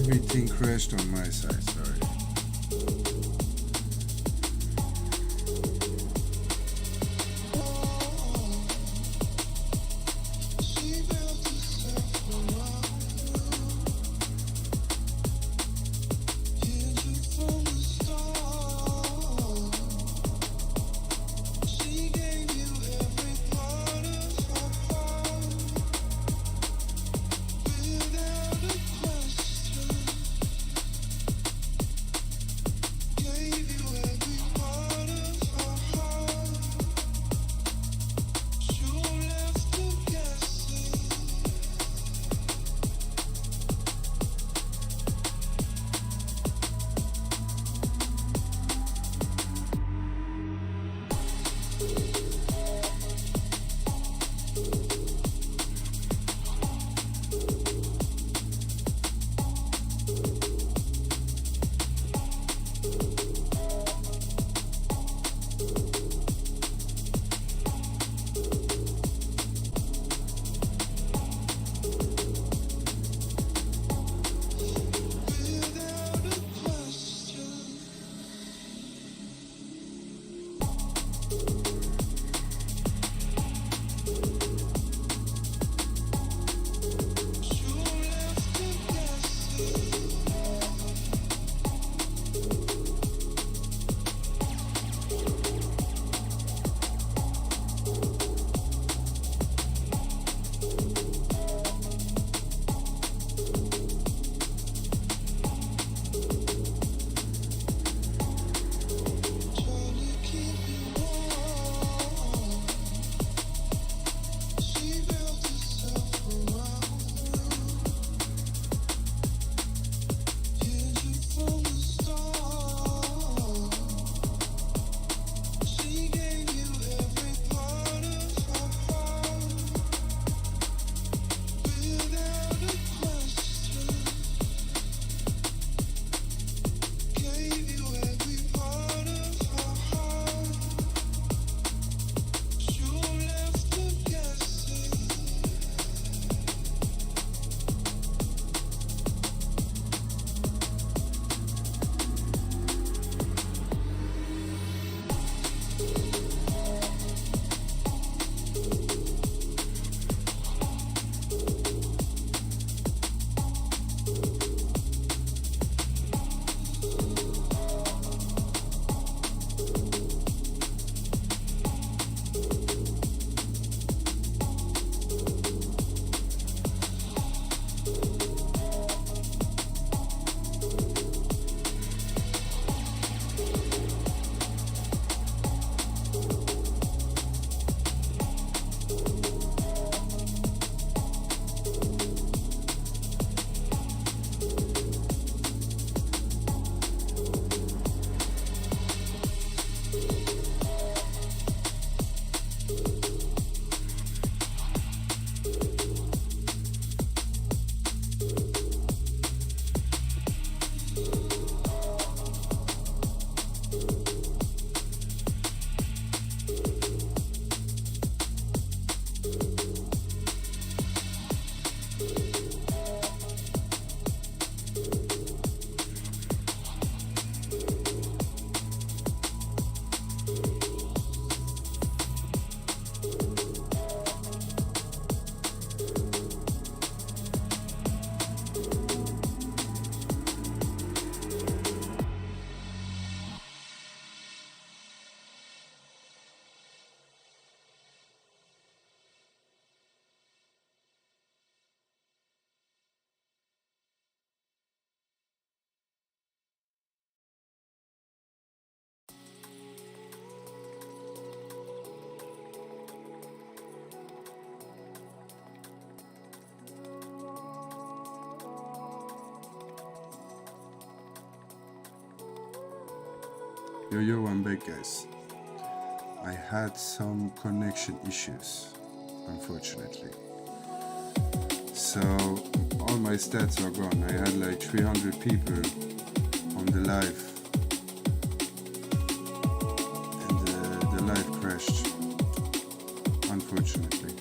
Everything crashed on my side, sorry. Yo, I'm back, guys. I had some connection issues, unfortunately. So all my stats are gone. I had like 300 people on the live, and the live crashed, unfortunately.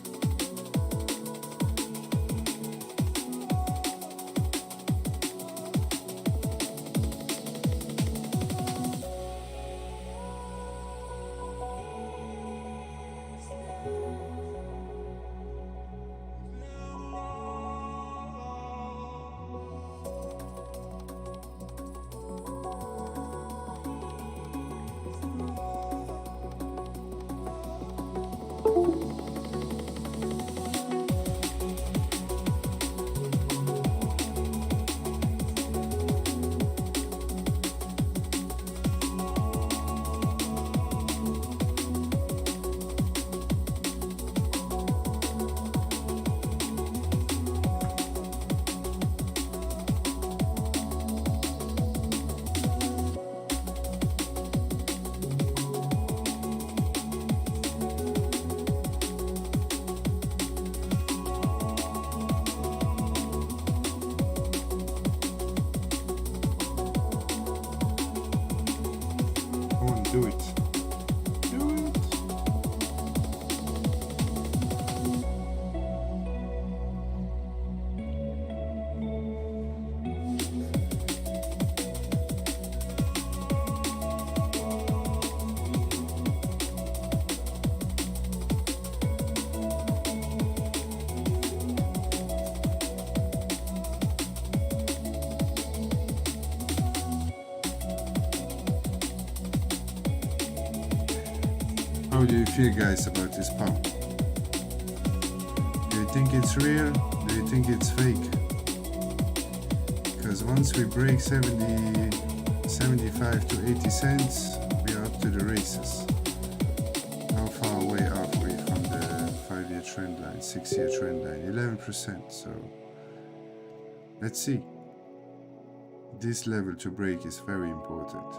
Come on, do it. Do it. How do you feel, guys, about this pump? Do you think it's real? Do you think it's fake? Because once we break 75 to 80 cents, we are up to the races. How far away are we from the 5-year trend line, 6-year trend line? 11%. So let's see. This level to break is very important.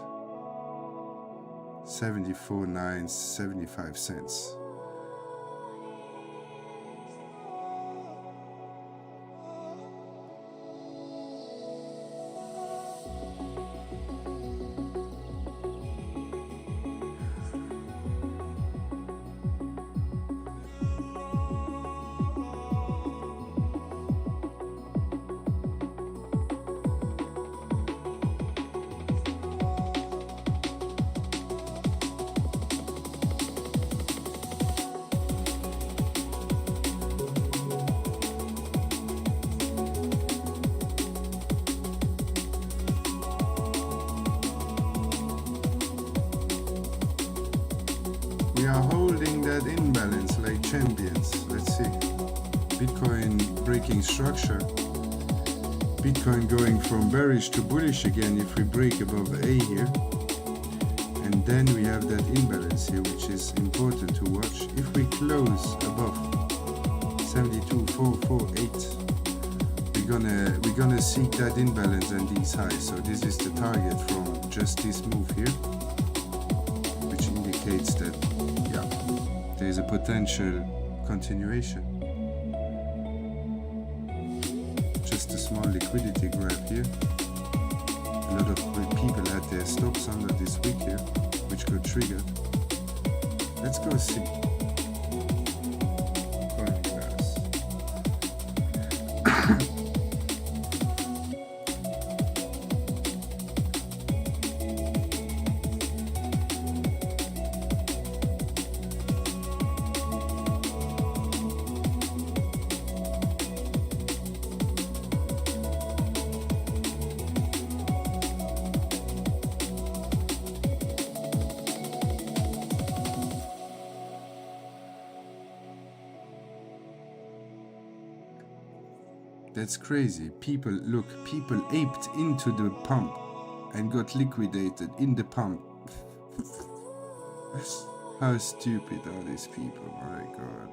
74.975 cents. We are holding that imbalance like champions. Let's see. Bitcoin breaking structure. Bitcoin going from bearish to bullish again if we break above A here. And then we have that imbalance here, which is important to watch. If we close above 72.448, we're gonna seek that imbalance and these highs. So this is the target from just this move here, which indicates that there is a potential continuation. Just a small liquidity grab here. A lot of people had their stops under this week here, which got triggered. Let's go see. Coin class. That's crazy. People aped into the pump and got liquidated in the pump. How stupid are these people? My God.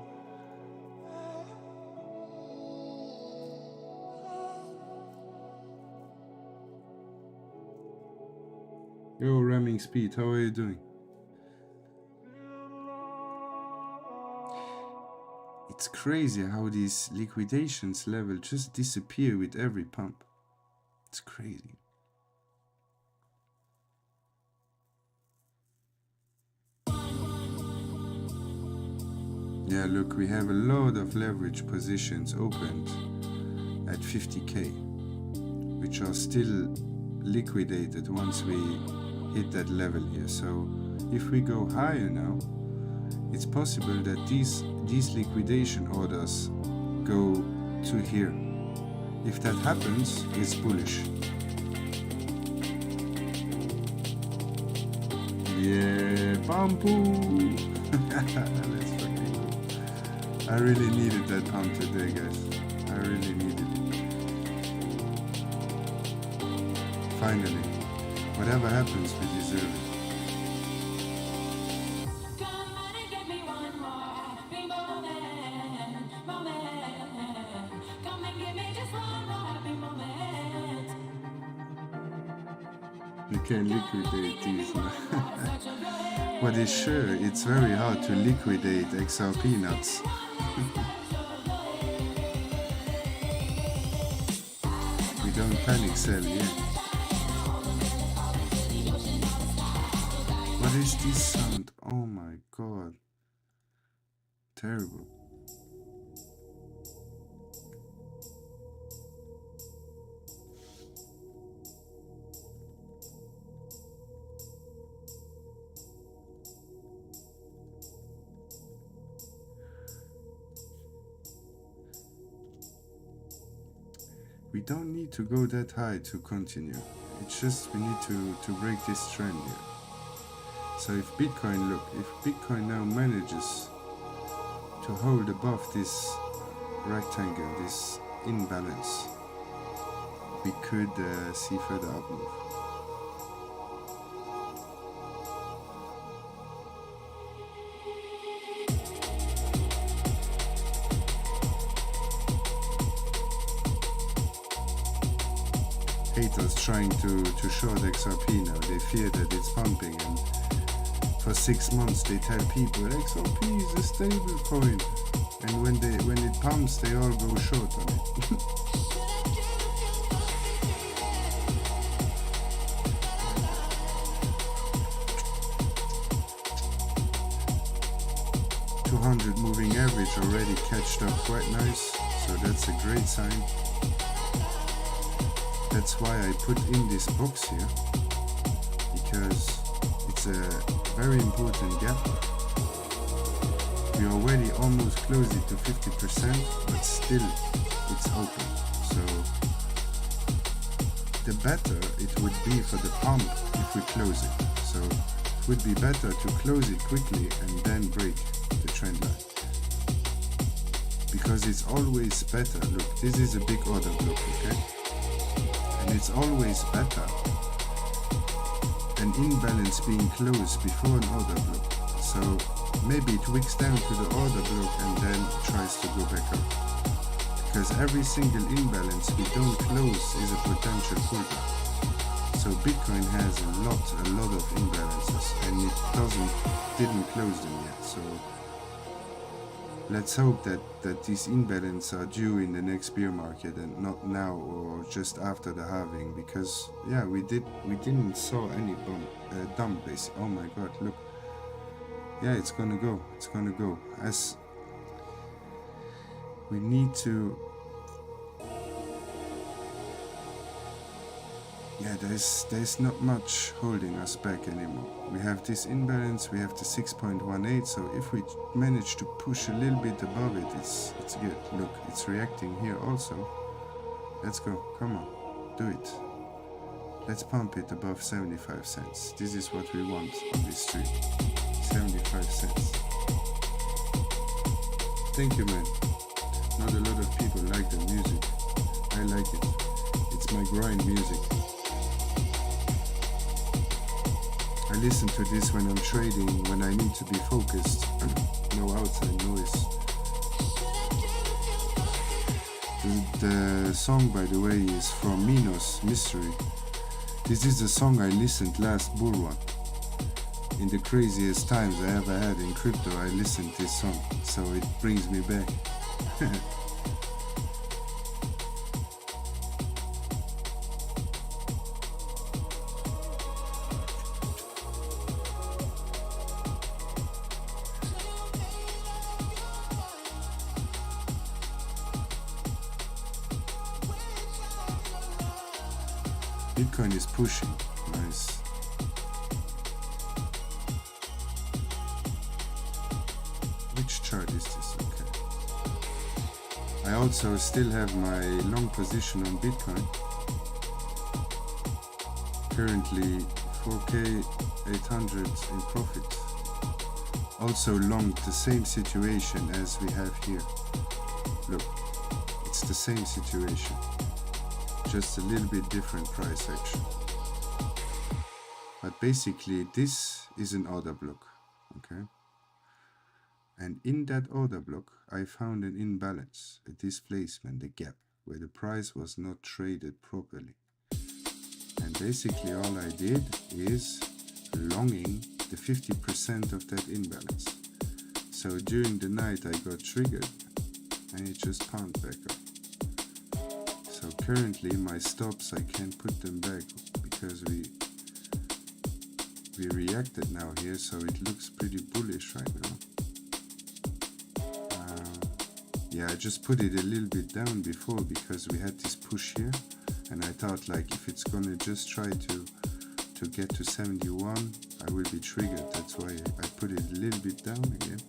Yo, ramming speed, how are you doing? It's crazy how these liquidations level just disappear with every pump. It's crazy. Yeah, look, we have a lot of leverage positions opened at 50k, which are still liquidated once we hit that level here. So if we go higher now, it's possible that these liquidation orders go to here. If that happens, it's bullish. Yeah, bamboo. Let's fucking go. I really needed that pump today, guys. I really needed it. Finally, whatever happens, we deserve it. You can liquidate these now. But it's sure, it's very hard to liquidate XRP nuts. We don't panic sell yet. What is this sound? Oh my god. Terrible. We don't need to go that high to continue. It's just we need to break this trend here. So if Bitcoin, look, if Bitcoin now manages to hold above this rectangle, this imbalance, we could see further up move. Haters trying to short XRP now. They fear that it's pumping, and for 6 months they tell people XRP is a stable coin, and when it pumps they all go short on it. 200 moving average already catched up quite nice, so that's a great sign. That's why I put in this box here, because it's a very important gap. We already almost closed it to 50%, but still it's open. So the better it would be for the pump if we close it. So it would be better to close it quickly and then break the trend line, because it's always better. Look, this is a big order block, okay? And it's always better an imbalance being closed before an order block. So maybe it wicks down to the order block and then tries to go back up. Because every single imbalance we don't close is a potential pullback. So Bitcoin has a lot of imbalances, and it didn't close them yet. So let's hope that these imbalances are due in the next bear market and not now or just after the halving, because yeah, we didn't saw any dump base. Oh my god, look. Yeah, it's gonna go. As we need to, yeah, there's not much holding us back anymore. We have this imbalance, we have the 6.18, so if we manage to push a little bit above it, it's good. Look, it's reacting here also. Let's go, come on, do it. Let's pump it above 75 cents. This is what we want on this street. 75 cents. Thank you, man. Not a lot of people like the music. I like it. It's my grind music. I listen to this when I'm trading, when I need to be focused. No outside noise. The song, by the way, is from Minos Mystery. This is the song I listened last bull run. In the craziest times I ever had in crypto, I listened this song, so it brings me back. Bitcoin is pushing. Nice. Which chart is this? Okay. I also still have my long position on Bitcoin. Currently 4K 800 in profit. Also long the same situation as we have here. Look, it's the same situation. Just a little bit different price action. But basically this is an order block, okay? And in that order block I found an imbalance, a displacement, a gap, where the price was not traded properly. And basically all I did is longing the 50% of that imbalance. So during the night I got triggered and it just pumped back up. So currently my stops, I can't put them back because we reacted now here, so it looks pretty bullish right now. Yeah, I just put it a little bit down before because we had this push here, and I thought like if it's gonna just try to get to 71, I will be triggered. That's why I put it a little bit down again.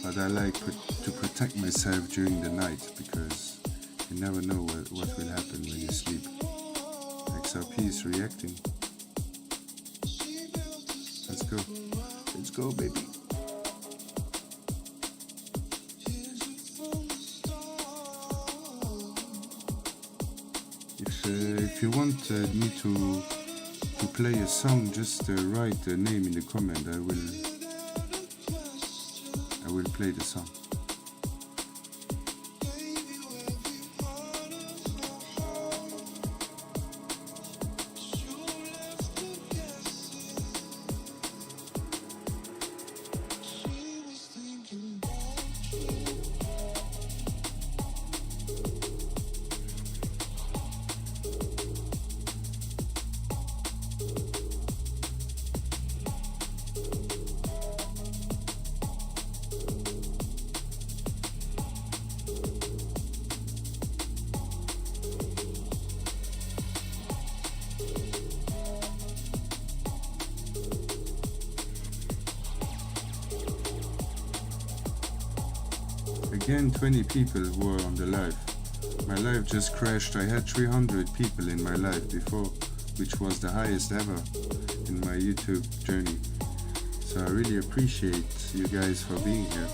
But I like to protect myself during the night because you never know what will happen when you sleep. XRP is reacting. Let's go. Let's go, baby. If you want me to play a song, just write the name in the comment. I will play the song. Again, 20 people were on the live. My live just crashed. I had 300 people in my live before, which was the highest ever in my YouTube journey. So I really appreciate you guys for being here.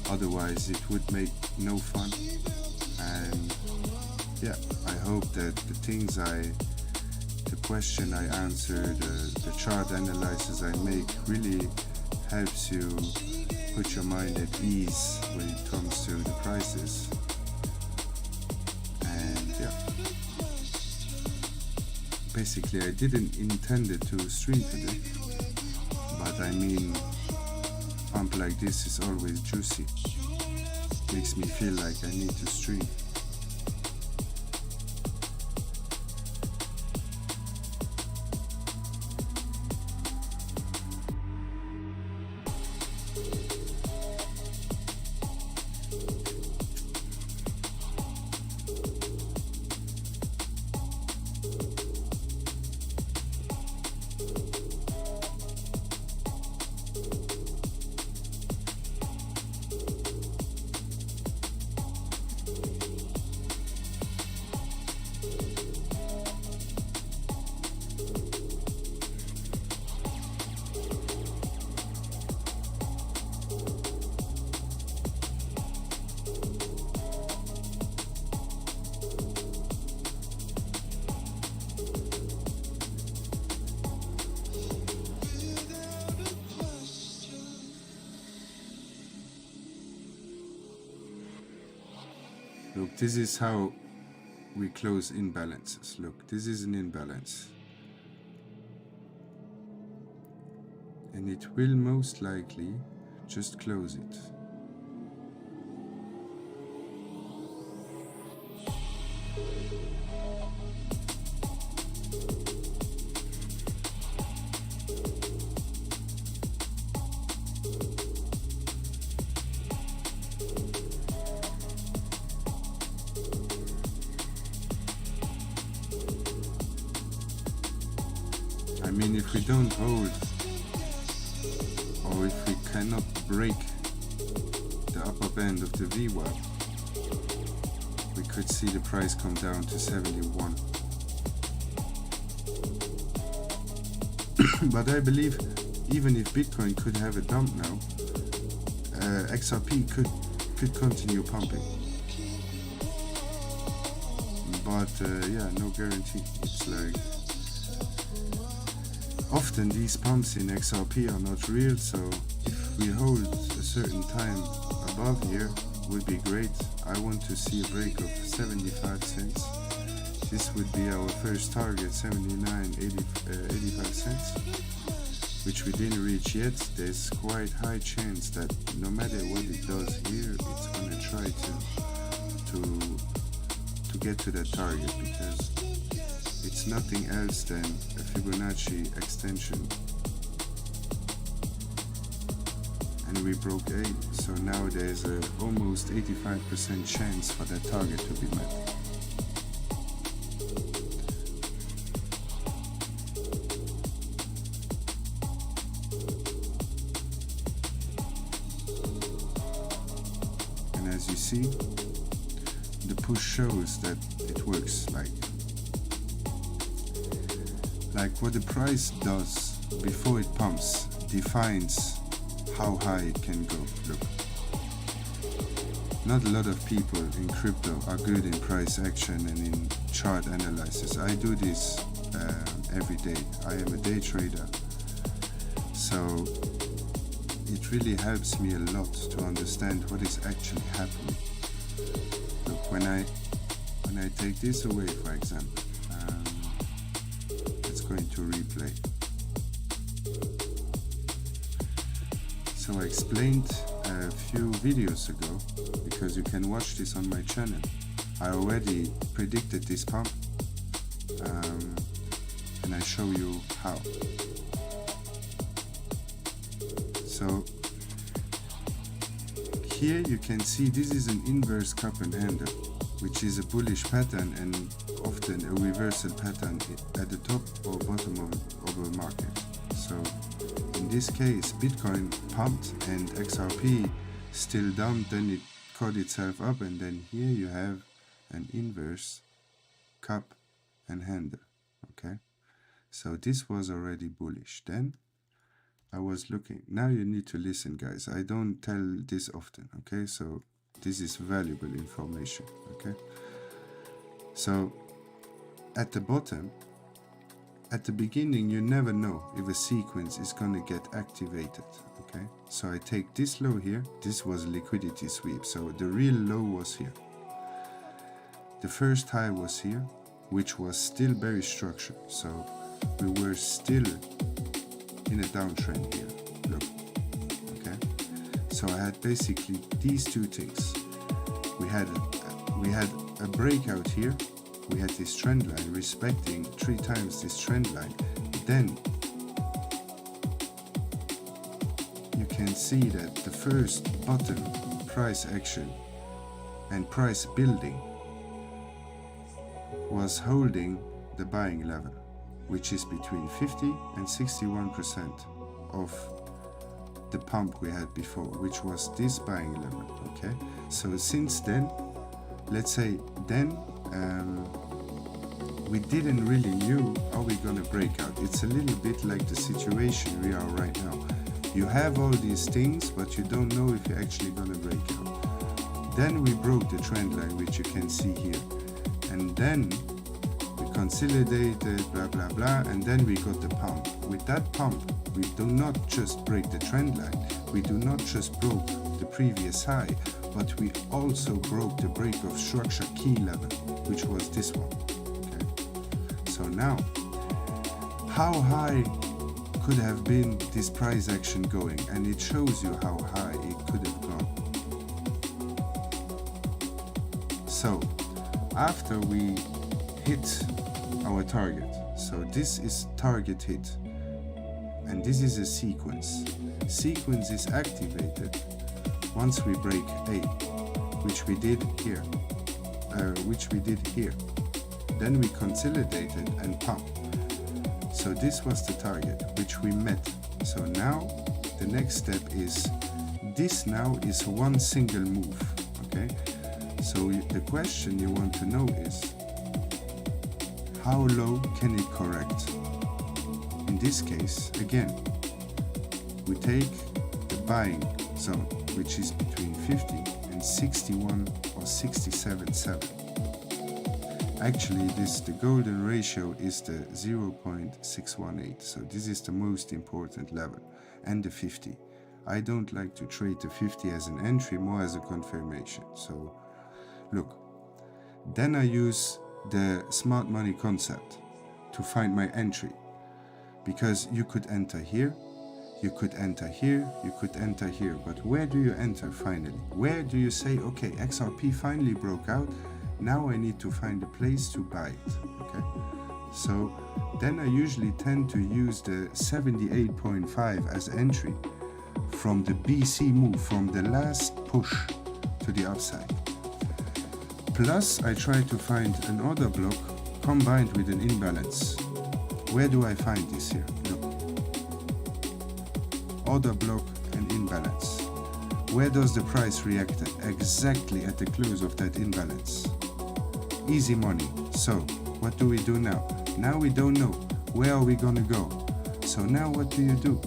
Otherwise it would make no fun. And yeah, I hope that the question I answered, the chart analysis I make really helps you put your mind at ease when it comes to the prices. And yeah, basically I didn't intend it to stream today, but I mean, pump like this is always juicy. Makes me feel like I need to stream. Look, this is how we close imbalances. Look, this is an imbalance. And it will most likely just close it. I mean, if we don't hold, or if we cannot break the upper band of the VWAP, we could see the price come down to 71. But I believe even if Bitcoin could have a dump now, XRP could continue pumping. But yeah, no guarantee. It's like, often these pumps in XRP are not real, so if we hold a certain time above here, would be great. I want to see a break of 75 cents. This would be our first target, 85 cents, which we didn't reach yet. There's quite high chance that no matter what it does here, it's gonna try to get to that target, because it's nothing else than a Fibonacci extension. And we broke 8, so now there's a almost 85% chance for that target to be met. And as you see, the push shows that it works. Like what the price does before it pumps defines how high it can go. Look, not a lot of people in crypto are good in price action and in chart analysis. I do this every day. I am a day trader, so it really helps me a lot to understand what is actually happening. Look, when I take this away, for example, it's going to replay. So I explained a few videos ago, because you can watch this on my channel. I already predicted this pump, and I show you how. So here you can see this is an inverse cup and handle, which is a bullish pattern and often a reversal pattern at the top or bottom of a market. So in this case, Bitcoin pumped and XRP still dumped, then it caught itself up, and then here you have an inverse cup and handle. Okay, so this was already bullish. Then I was looking. Now you need to listen, guys. I don't tell this often, okay? So this is valuable information, okay? So at the bottom, at the beginning, you never know if a sequence is gonna get activated, okay? So I take this low here. This was a liquidity sweep, so the real low was here. The first high was here, which was still very structured. So we were still in a downtrend here. Look, okay? So I had basically these two things. We had a breakout here. We had this trend line respecting 3 times this trend line. Then you can see that the first bottom price action and price building was holding the buying level, which is between 50 and 61% of the pump we had before, which was this buying level, okay? So since then, let's say then, we didn't really knew how we're gonna break out. It's a little bit like the situation we are right now. You have all these things, but you don't know if you're actually gonna break out. Then we broke the trend line, which you can see here. And then we consolidated, blah, blah, blah, and then we got the pump. With that pump, we do not just break the trend line, we do not just broke the previous high, but we also broke the break of structure key level, which was this one. Okay. So now, how high could have been this price action going? And it shows you how high it could have gone. So after we hit our target, so this is target hit, and this is a sequence. Sequence is activated once we break A, which we did here, Then we consolidated and pumped. So this was the target, which we met. So now the next step is, this now is one single move, okay? So the question you want to know is, how low can it correct? In this case, again, we take the buying zone, which is between 50 and 61 or 67.7. Actually, the golden ratio is the 0.618. So this is the most important level, and the 50. I don't like to trade the 50 as an entry, more as a confirmation. So look, then I use the smart money concept to find my entry, because you could enter here, you could enter here, you could enter here, but where do you enter finally? Where do you say, okay, XRP finally broke out, Now I need to find a place to buy it, okay? So then I usually tend to use the 78.5 as entry from the BC move, from the last push to the upside. Plus I try to find an order block combined with an imbalance. Where do I find this here? Look. Order block and imbalance. Where does the price react at? Exactly at the close of that imbalance. Easy money. So what do we do now? Now we don't know. Where are we gonna go? So now what do?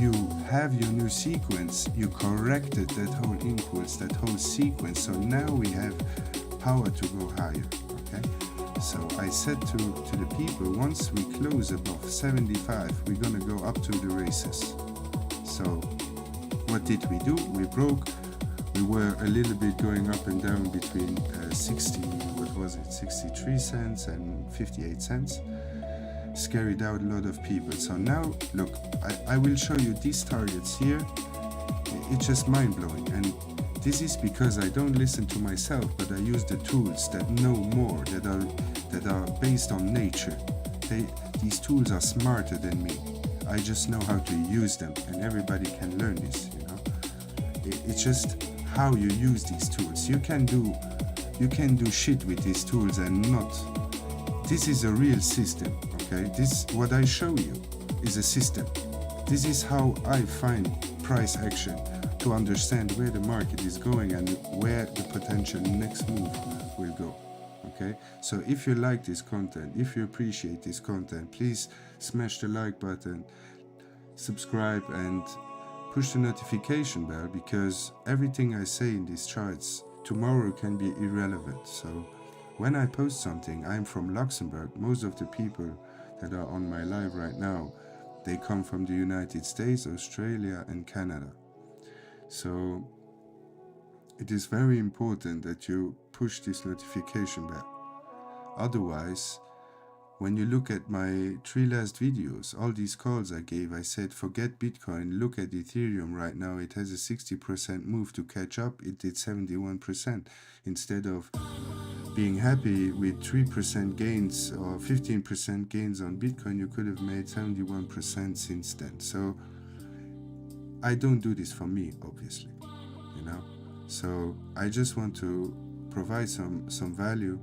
You have your new sequence. You corrected that whole impulse, that whole sequence. So now we have power to go higher. Okay. So I said to the people, once we close above 75, we're gonna go up to the races. So what did we do? We broke. We were a little bit going up and down between 63 cents and 58 cents. Scared out a lot of people. So now, look, I will show you these targets here. It's just mind-blowing. And this is because I don't listen to myself, but I use the tools that know more, that are based on nature. These tools are smarter than me. I just know how to use them, and everybody can learn this, you know. It's just how you use these tools. You can do shit with these tools and not. This is a real system, okay? This, what I show you, is a system. This is how I find price action to understand where the market is going and where the potential next move will go. Okay, so if you like this content, if you appreciate this content, please smash the like button, subscribe, and push the notification bell, because everything I say in these charts tomorrow can be irrelevant. So when I post something, I'm from Luxembourg. Most of the people that are on my live right now, they come from the United States, Australia, and Canada. So it is very important that you push this notification bell. Otherwise, when you look at my 3 last videos, all these calls I gave, I said forget Bitcoin, look at Ethereum right now. It has a 60% move to catch up. It did 71%. Instead of being happy with 3% gains or 15% gains on Bitcoin, you could have made 71% since then. So I don't do this for me, obviously, you know. So I just want to provide some value.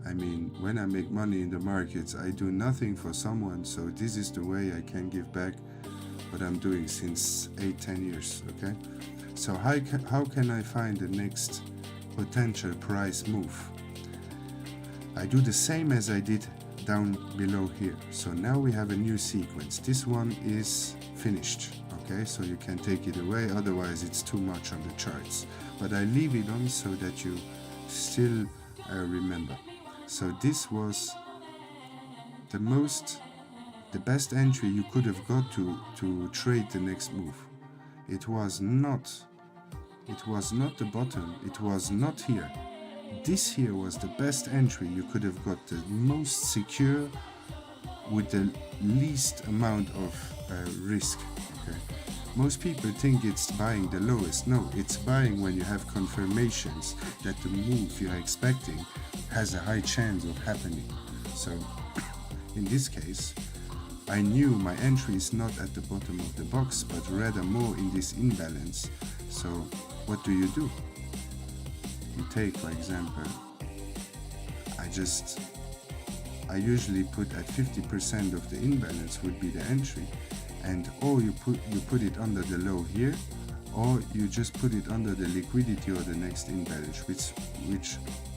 I mean, when I make money in the markets, I do nothing for someone. So this is the way I can give back what I'm doing since 8-10 years. Okay. So how can I find the next potential price move? I do the same as I did down below here. So now we have a new sequence. This one is finished. Okay, so you can take it away, otherwise it's too much on the charts. But I leave it on so that you still remember. So this was the best entry you could have got to trade the next move. It was not the bottom, it was not here. This here was the best entry you could have got, the most secure with the least amount of risk. Okay. Most people think it's buying the lowest. No, it's buying when you have confirmations that the move you're expecting has a high chance of happening. So in this case, I knew my entry is not at the bottom of the box, but rather more in this imbalance. So what do? You take, for example, I usually put at 50% of the imbalance would be the entry, and or you put it under the low here, or you just put it under the liquidity or the next imbalance, which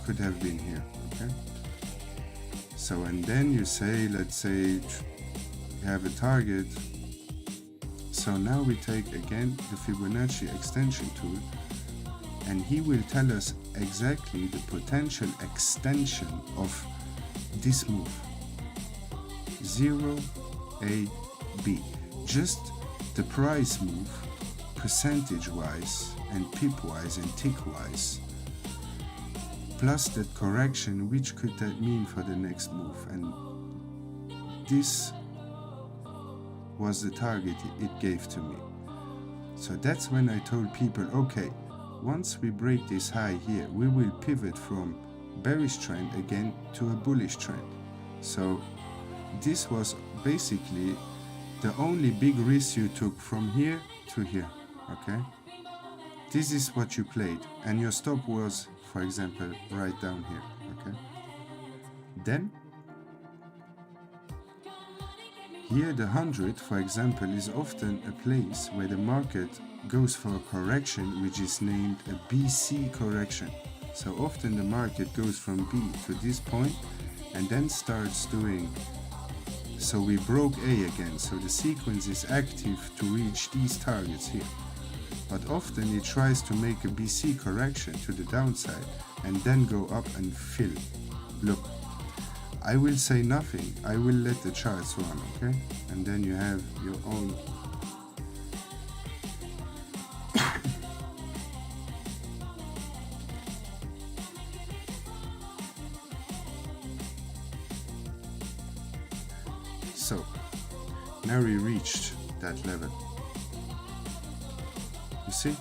could have been here. Okay. So and then you say, let's say you have a target. So now we take again the Fibonacci extension tool, and he will tell us exactly the potential extension of this move. 0 A B. Just the price move, percentage wise and pip wise and tick wise, plus that correction, which could that mean for the next move. And this was the target it gave to me. So that's when I told people, okay, once we break this high here, we will pivot from bearish trend again to a bullish trend. So this was basically the only big risk you took from here to here, okay? This is what you played, and your stop was, for example, right down here, okay? Then here the 100, for example, is often a place where the market goes for a correction which is named a BC correction. So often the market goes from B to this point and then starts doing, so we broke A again, so the sequence is active to reach these targets here. But often it tries to make a BC correction to the downside and then go up and fill. Look, I will say nothing, I will let the charts run, okay? And then you have your own so now we reached that level. You see?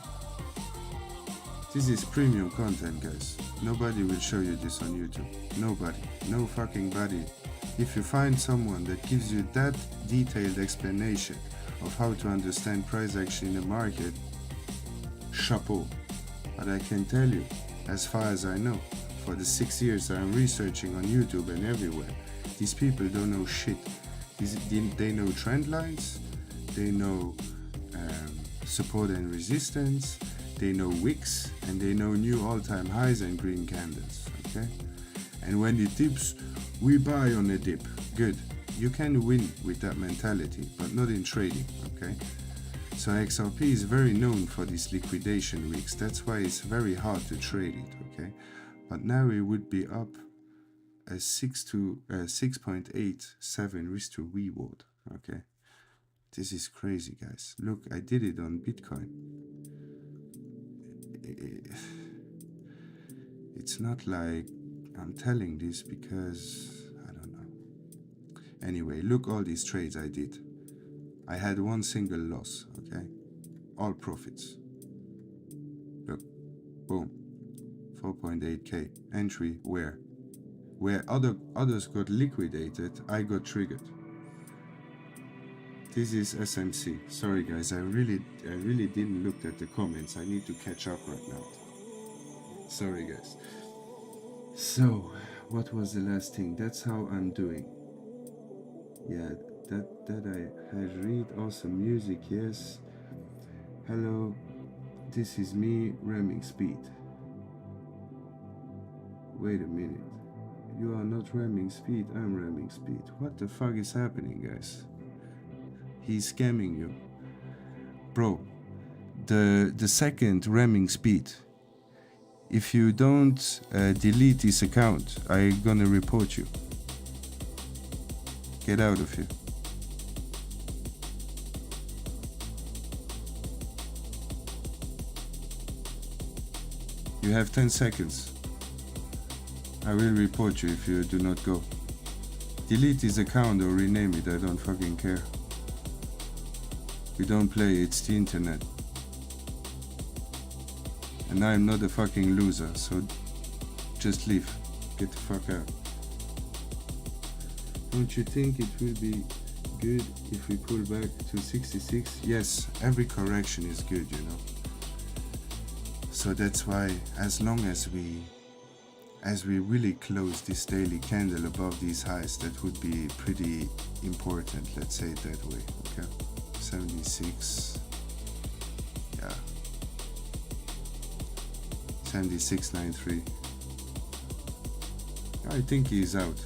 This is premium content, guys. Nobody will show you this on YouTube. Nobody. No fucking body. If you find someone that gives you that detailed explanation of how to understand price action in the market, chapeau. But I can tell you, as far as I know, for the 6 years I'm researching on YouTube and everywhere, these people don't know shit. They know trend lines, they know support and resistance, they know wicks, and they know new all-time highs and green candles, okay? And when it dips, we buy on a dip. Good. You can win with that mentality, but not in trading, okay? So XRP is very known for these liquidation wicks. That's why it's very hard to trade it, okay? But now it would be up a 6.87 risk to reward, okay? This is crazy, guys. Look, I did it on Bitcoin. It's not like I'm telling this because I don't know. Anyway, look all these trades I did. I had one single loss, okay? All profits. Look, boom, 4.8k. Entry where? Where others got liquidated, I got triggered. This is SMC. Sorry guys, I really didn't look at the comments. I need to catch up right now. Sorry guys. So, what was the last thing? That's how I'm doing. Yeah, that I had read. Awesome music, yes. Hello, this is me ramming speed. Wait a minute. You are not ramming speed, I'm ramming speed. What the fuck is happening, guys? He's scamming you. Bro, the second ramming speed, if you don't delete this account, I'm gonna report you. Get out of here. You have 10 seconds. I will report you if you do not go. Delete this account or rename it, I don't fucking care. We don't play, it's the internet. And I'm not a fucking loser, so just leave. Get the fuck out. Don't you think it will be good if we pull back to 66? Yes, every correction is good, you know. So that's why, as long as we really close this daily candle above these highs, that would be pretty important, let's say it that way, okay? 76, yeah, 76.93. I think he's out.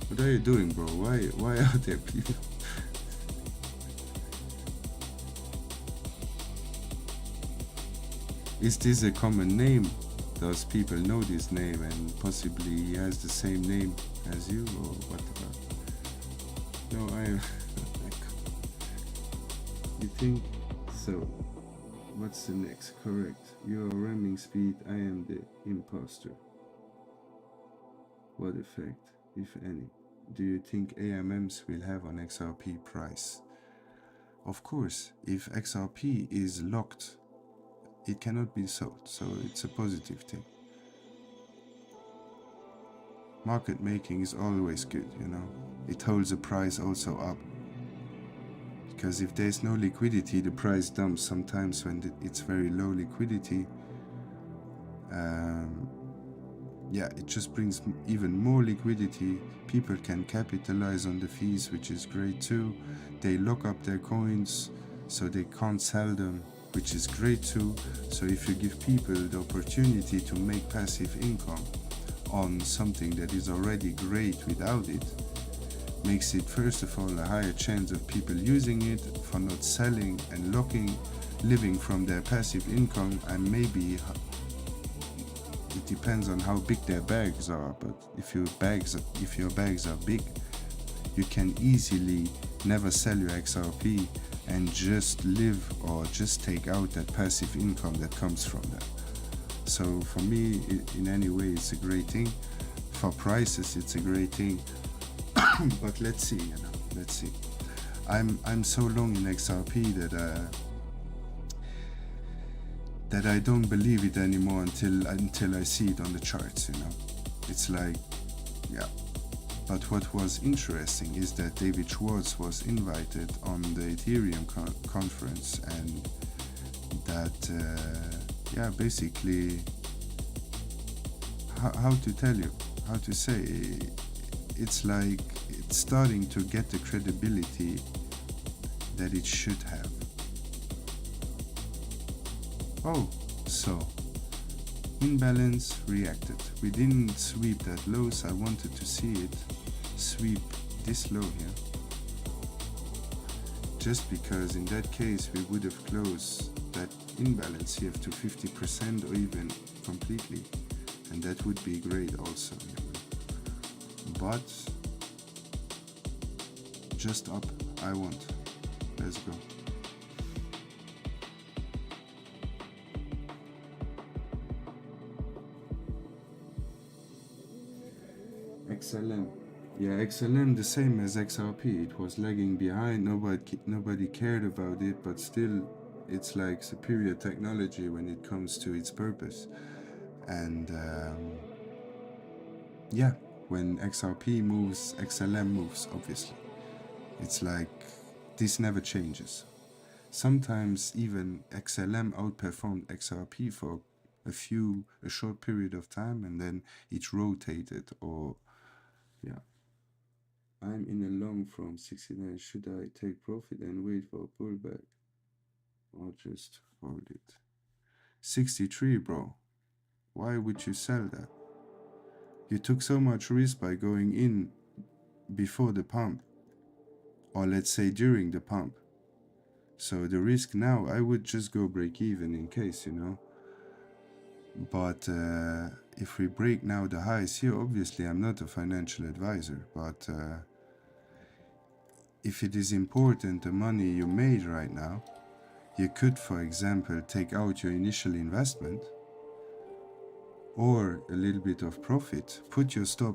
What are you doing, bro? Why are there people? Is this a common name? Does people know this name and possibly he has the same name as you, or what the fuck? No, you think so? What's the next? Correct. You're ramming speed, I am the imposter. What effect, if any, do you think AMMs will have on XRP price? Of course, if XRP is locked it cannot be sold, so it's a positive thing. Market making is always good, you know. It holds the price also up, because if there's no liquidity, the price dumps. Sometimes when it's very low liquidity, yeah, it just brings even more liquidity. People can capitalize on the fees, which is great too. They lock up their coins, so they can't sell them, which is great too. So if you give people the opportunity to make passive income on something that is already great without it, makes it first of all a higher chance of people using it for not selling and locking, living from their passive income. And maybe it depends on how big their bags are, but if your bags are big, you can easily never sell your XRP and just live or just take out that passive income that comes from that. So for me, in any way, it's a great thing. For prices, it's a great thing. But let's see, you know, let's see. I'm so long in XRP that I don't believe it anymore until I see it on the charts, you know. It's like, yeah. But what was interesting is that David Schwartz was invited on the Ethereum conference, and that, yeah, basically, how to tell you, how to say, it's like it's starting to get the credibility that it should have. Oh, so imbalance reacted. We didn't sweep that low, so I wanted to see it sweep this low here. Just because in that case we would have closed that imbalance here to 50% or even completely, and that would be great also. But just up, I want. Let's go. XLM. Yeah, XLM the same as XRP. It was lagging behind. Nobody cared about it, but still, it's like superior technology when it comes to its purpose. And yeah, when XRP moves, XLM moves. Obviously, it's like this never changes. Sometimes even XLM outperformed XRP for a short period of time, and then it rotated, or yeah. I'm in a long from 69. Should I take profit and wait for a pullback, or just hold it? 63, bro. Why would you sell that? You took so much risk by going in before the pump, or let's say during the pump. So the risk now, I would just go break even in case, you know. But if we break now the highs here, obviously I'm not a financial advisor, but if it is important, the money you made right now, you could, for example, take out your initial investment or a little bit of profit, put your stop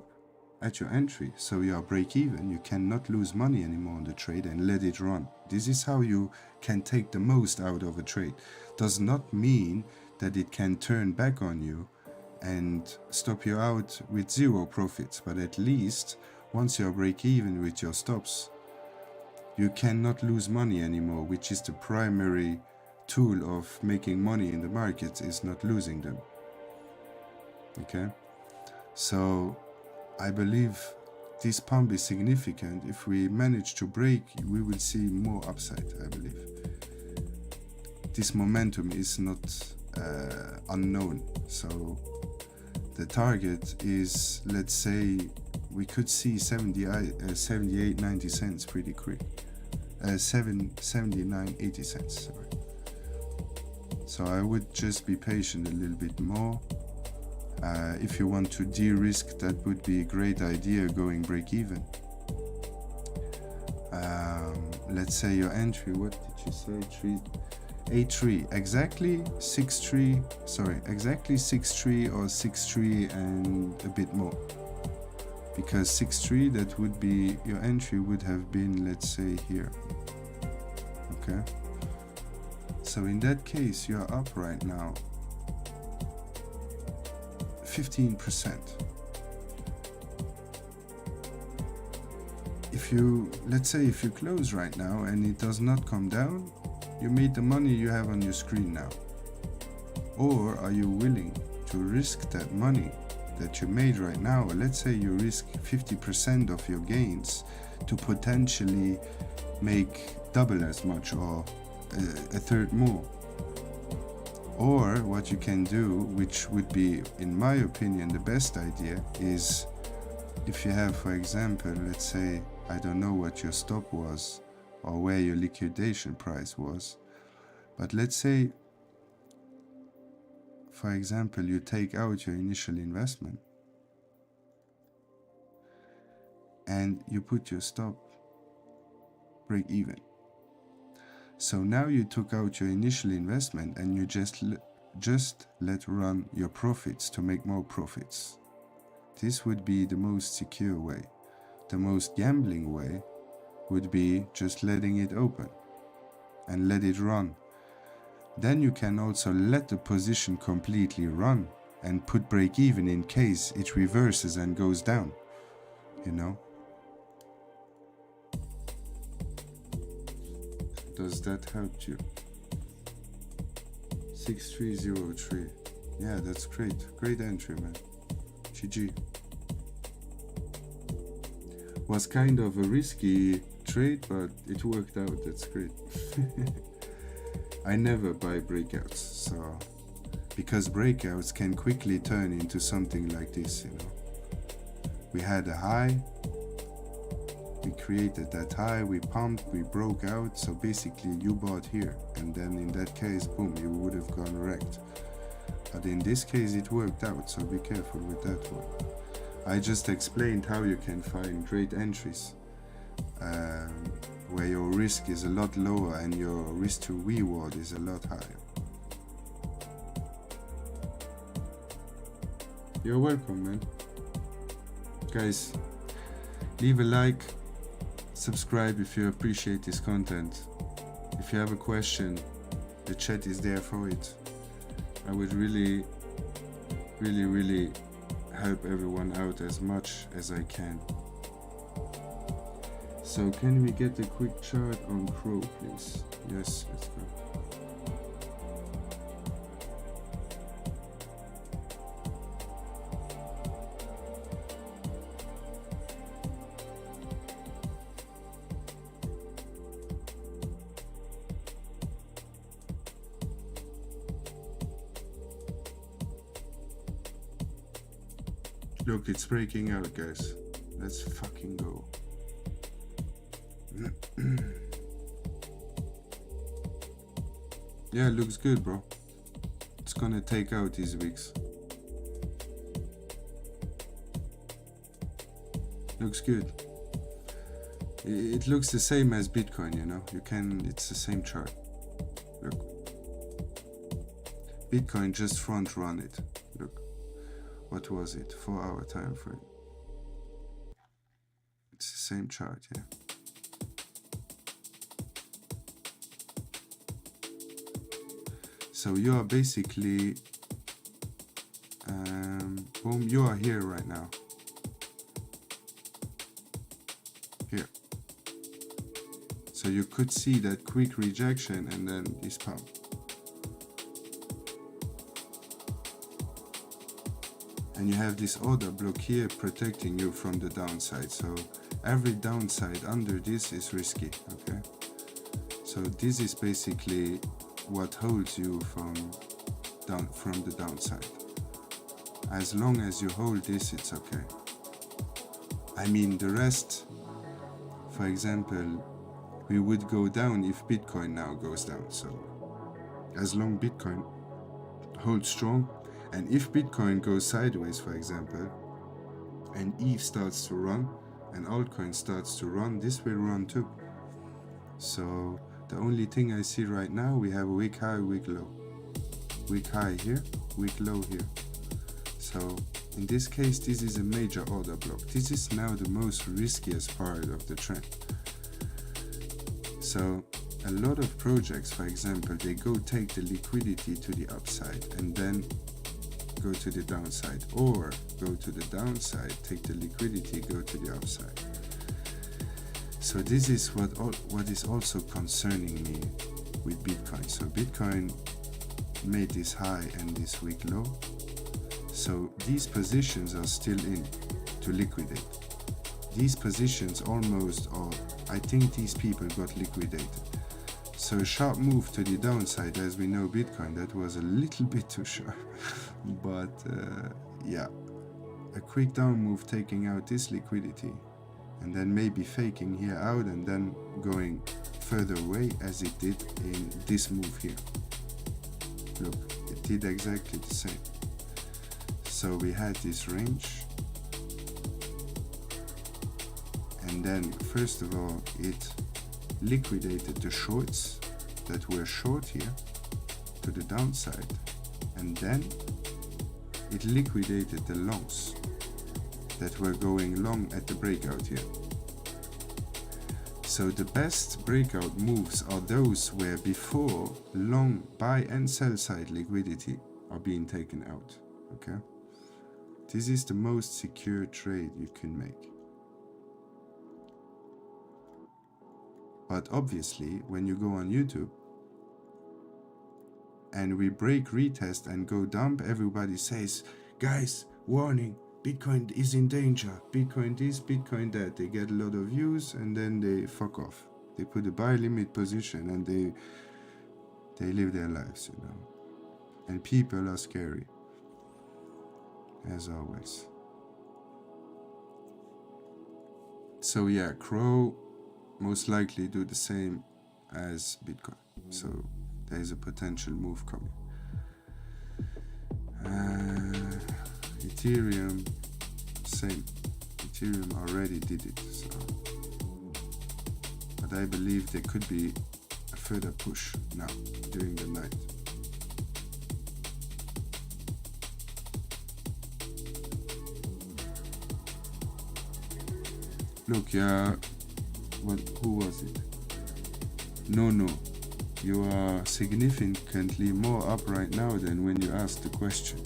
at your entry, so you are break even, you cannot lose money anymore on the trade, and let it run. This is how you can take the most out of a trade. Does not mean that it can turn back on you and stop you out with zero profits, but at least once you're break even with your stops, you cannot lose money anymore, which is the primary tool of making money in the markets, is not losing them. Okay, so I believe this pump is significant. If we manage to break, we will see more upside, I believe. This momentum is not unknown, so the target is, let's say, we could see 78, 90 cents pretty quick. 79, 80 cents, sorry. So I would just be patient a little bit more. If you want to de-risk, that would be a great idea, going break even. Let's say your entry, what did you say? 8.3, exactly 6.3, sorry, exactly 6.3 or 6.3 and a bit more. Because 6.3, that would be, your entry would have been, let's say, here. Okay. So in that case, you're up right now 15%. If you, let's say if you close right now and it does not come down, you made the money you have on your screen now. Or are you willing to risk that money that you made right now? Or let's say you risk 50% of your gains to potentially make double as much or a third more. Or what you can do, which would be, in my opinion, the best idea, is if you have, for example, let's say, I don't know what your stop was or where your liquidation price was, but let's say, for example, you take out your initial investment and you put your stop break even. So now you took out your initial investment and you just let run your profits to make more profits. This would be the most secure way. The most gambling way would be just letting it open and let it run. Then you can also let the position completely run and put break even in case it reverses and goes down, you know? Does that help you? 6303. Yeah, that's great. Great entry, man. GG. Was kind of a risky trade, but it worked out. That's great. I never buy breakouts, so because breakouts can quickly turn into something like this, you know. We had a high, we created that high, we pumped, we broke out, so basically you bought here, and then in that case, boom, you would have gone wrecked. But in this case it worked out, so be careful with that one. I just explained how you can find great entries where your risk is a lot lower and your risk to reward is a lot higher. You're welcome, man. Guys, leave a like, subscribe if you appreciate this content. If you have a question, the chat is there for it. I would really help everyone out as much as I can. So can we get a quick chart on Crow, please? Yes, let's go. Look, it's breaking out, guys. Let's fucking go. Yeah, it looks good, bro. It's gonna take out these weeks. Looks good. It looks the same as Bitcoin, you know. It's the same chart. Look. Bitcoin just front run it. Look. What was it? 4-hour time frame. It's the same chart, yeah. So you are basically, boom, you are here right now. Here. So you could see that quick rejection and then this pump. And you have this order block here protecting you from the downside. So every downside under this is risky, okay? So this is basically what holds you from the downside. As long as you hold this, it's okay. I mean, the rest, for example, we would go down if Bitcoin now goes down. So as long Bitcoin holds strong, and if Bitcoin goes sideways, for example, and ETH starts to run and altcoin starts to run, this will run too. So the only thing I see right now, we have a weak high, weak low. Weak high here, weak low here. So in this case, this is a major order block. This is now the most riskiest part of the trend. So a lot of projects, for example, they go take the liquidity to the upside and then go to the downside, or go to the downside, take the liquidity, go to the upside. So this is what is also concerning me with Bitcoin. So Bitcoin made this high and this week low. So these positions are still in to liquidate. These positions almost, or I think these people got liquidated. So a sharp move to the downside, as we know Bitcoin, that was a little bit too sharp. But yeah, a quick down move taking out this liquidity and then maybe faking here out and then going further away as it did in this move here. Look, it did exactly the same. So we had this range, and then first of all it liquidated the shorts that were short here to the downside, and then it liquidated the longs that were going long at the breakout here. So the best breakout moves are those where before long buy and sell side liquidity are being taken out. Okay, this is the most secure trade you can make. But obviously when you go on YouTube and we break retest and go dump, everybody says, guys, warning, Bitcoin is in danger, Bitcoin this, Bitcoin that. They get a lot of views and then they fuck off. They put a buy limit position and they live their lives, you know. And people are scary, as always. So yeah, Crow most likely do the same as Bitcoin. So there is a potential move coming. Ethereum, same. Ethereum already did it. So. But I believe there could be a further push now during the night. Look, yeah. Who was it? No. You are significantly more up right now than when you asked the question.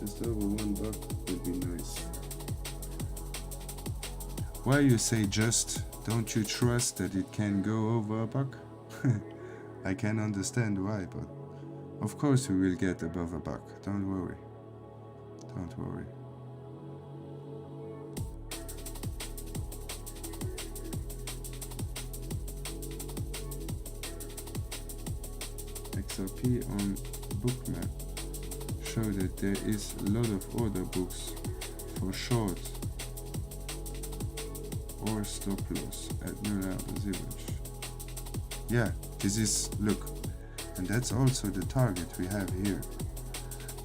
Just over $1 would be nice. Why you say just? Don't you trust that it can go over $1? I can understand why, but of course we will get above $1. Don't worry. Don't worry. XRP on Bookmap show that there is a lot of order books for short or stop loss at 0 hours average. Yeah, this is, look, and that's also the target we have here.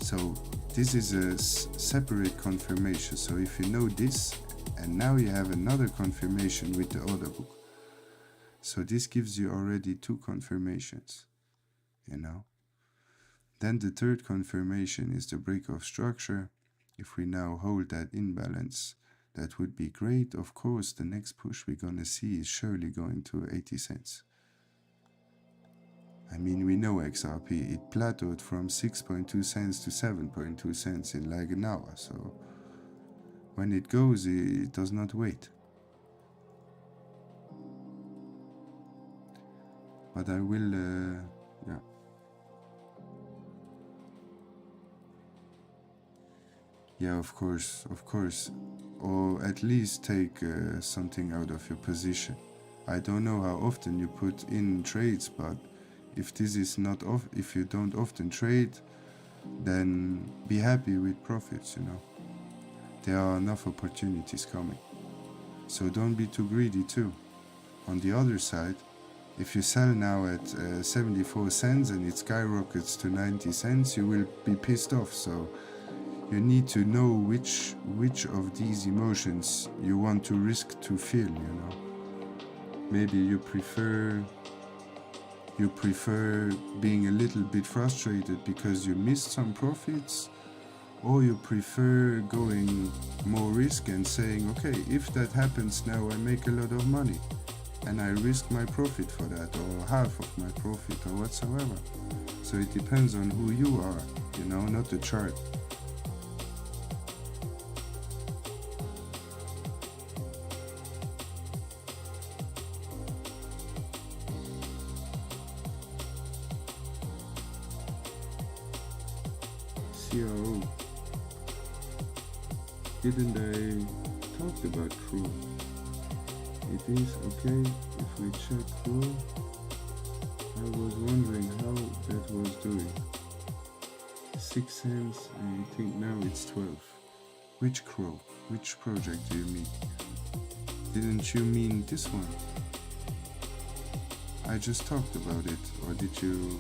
So this is a separate confirmation. So if you know this, and now you have another confirmation with the order book. So this gives you already 2 confirmations. You know, then the third confirmation is the break of structure. If we now hold that imbalance, that would be great. Of course, the next push we're gonna see is surely going to 80 cents. I mean, we know XRP, it plateaued from 6.2 cents to 7.2 cents in like an hour. So when it goes, it does not wait. But I will, yeah. Yeah, of course, or at least take something out of your position. I don't know how often you put in trades, but if this is not off, if you don't often trade, then be happy with profits, you know. There are enough opportunities coming. So don't be too greedy too. On the other side, if you sell now at 74 cents and it skyrockets to 90 cents, you will be pissed off. So you need to know which of these emotions you want to risk to feel, you know. Maybe you prefer being a little bit frustrated because you missed some profits, or you prefer going more risk and saying, okay, if that happens now, I make a lot of money. and I risk my profit for that, or half of my profit, or whatsoever. So it depends on who you are, you know, not the chart. CRO. Didn't I talk about Crow? It is okay if we check Crow. I was wondering how that was doing. 6 cents, and I think now it's 12. Which Crow? Which project do you mean? Didn't you mean this one? I just talked about it, or did you?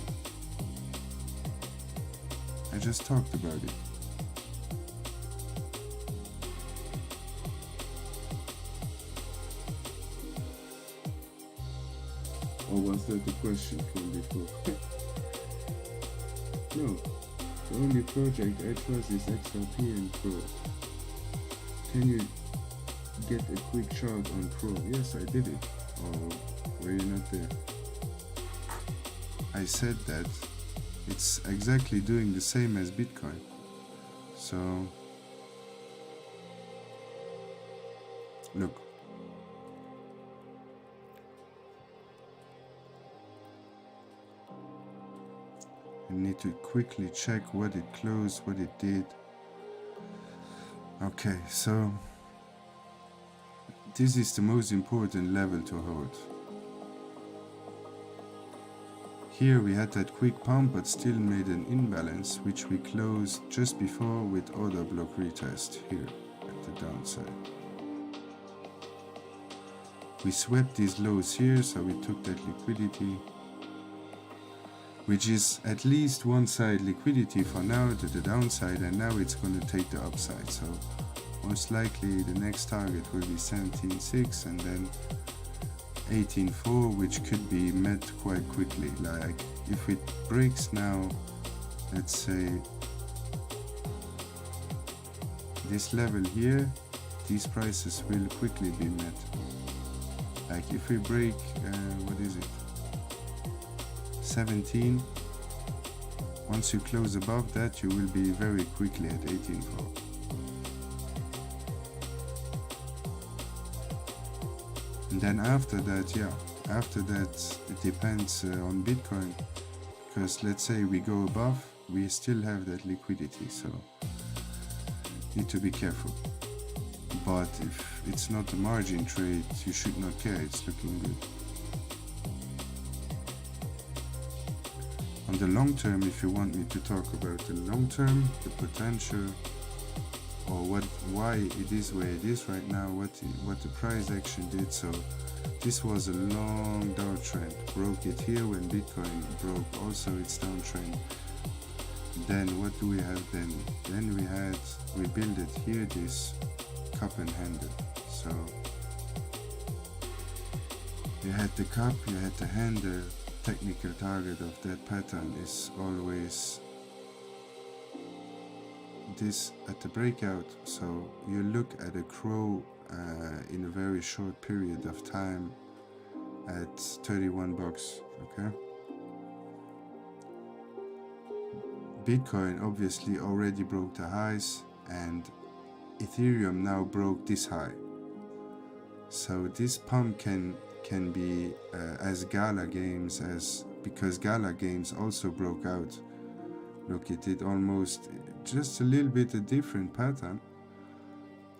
I just talked about it. Or was that the question from before? No, the only project I trust is XRP and Pro. Can you get a quick chart on Pro? Yes, I did it. Or were you not there? I said that it's exactly doing the same as Bitcoin. So, look. I need to quickly check what it closed, what it did. Okay, so this is the most important level to hold. Here we had that quick pump, but still made an imbalance, which we closed just before with order block retest here at the downside. We swept these lows here, so we took that liquidity, which is at least one side liquidity for now to the downside, and now it's going to take the upside. So most likely the next target will be 17.6 and then 18.4, which could be met quite quickly. Like if it breaks now, let's say this level here, these prices will quickly be met. Like if we break, what is it? 17. Once you close above that, you will be very quickly at 18.4. And then after that, it depends on Bitcoin, because let's say we go above, we still have that liquidity, so need to be careful. But if it's not a margin trade, you should not care, it's looking good. On the long term, if you want me to talk about the long term, the potential, or why it is where it is right now, what the price action did. So this was a long downtrend, broke it here when Bitcoin broke also its downtrend. Then what do we have then? Then we built it here, this cup and handle. So you had the cup, you had the handle. Technical target of that pattern is always this at the breakout. So you look at a crow in a very short period of time at $31, okay? Bitcoin obviously already broke the highs, and Ethereum now broke this high. So this pump can be as Gala games, because Gala games also broke out. Look, it did almost just a little bit a different pattern,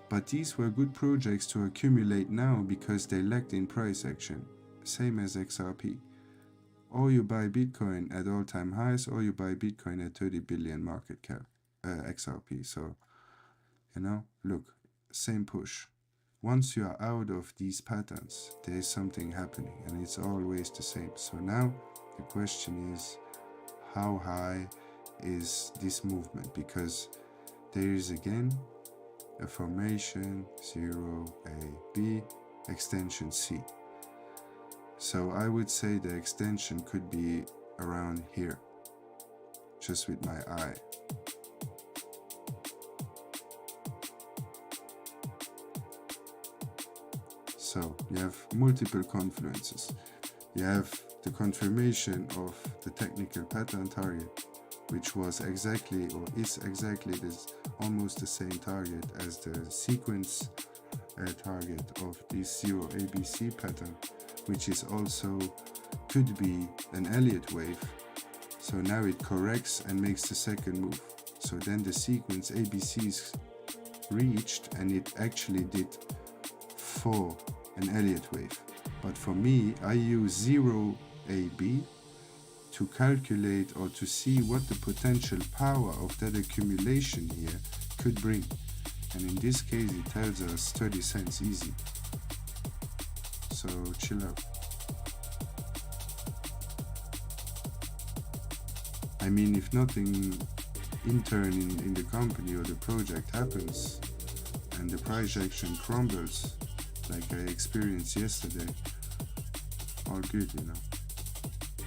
but these were good projects to accumulate now because they lacked in price action, same as XRP. Or you buy Bitcoin at all-time highs, or you buy Bitcoin at 30 billion market cap, XRP. So, you know, look, same push. Once you are out of these patterns, there is something happening, and it's always the same. So now the question is, how high is this movement? Because there is again a formation 0, A, B, extension C. So I would say the extension could be around here, just with my eye. So you have multiple confluences. You have the confirmation of the technical pattern target, which was exactly or is exactly this, almost the same target as the sequence target of this zero ABC pattern, which is also could be an Elliott wave. So now it corrects and makes the second move. So then the sequence ABC is reached, and it actually did for an Elliott wave. But for me, I use 0AB to calculate or to see what the potential power of that accumulation here could bring. And in this case, it tells us 30 cents easy. So chill out. I mean, if nothing intern in the company or the project happens and the price action crumbles like I experienced yesterday, all good, you know.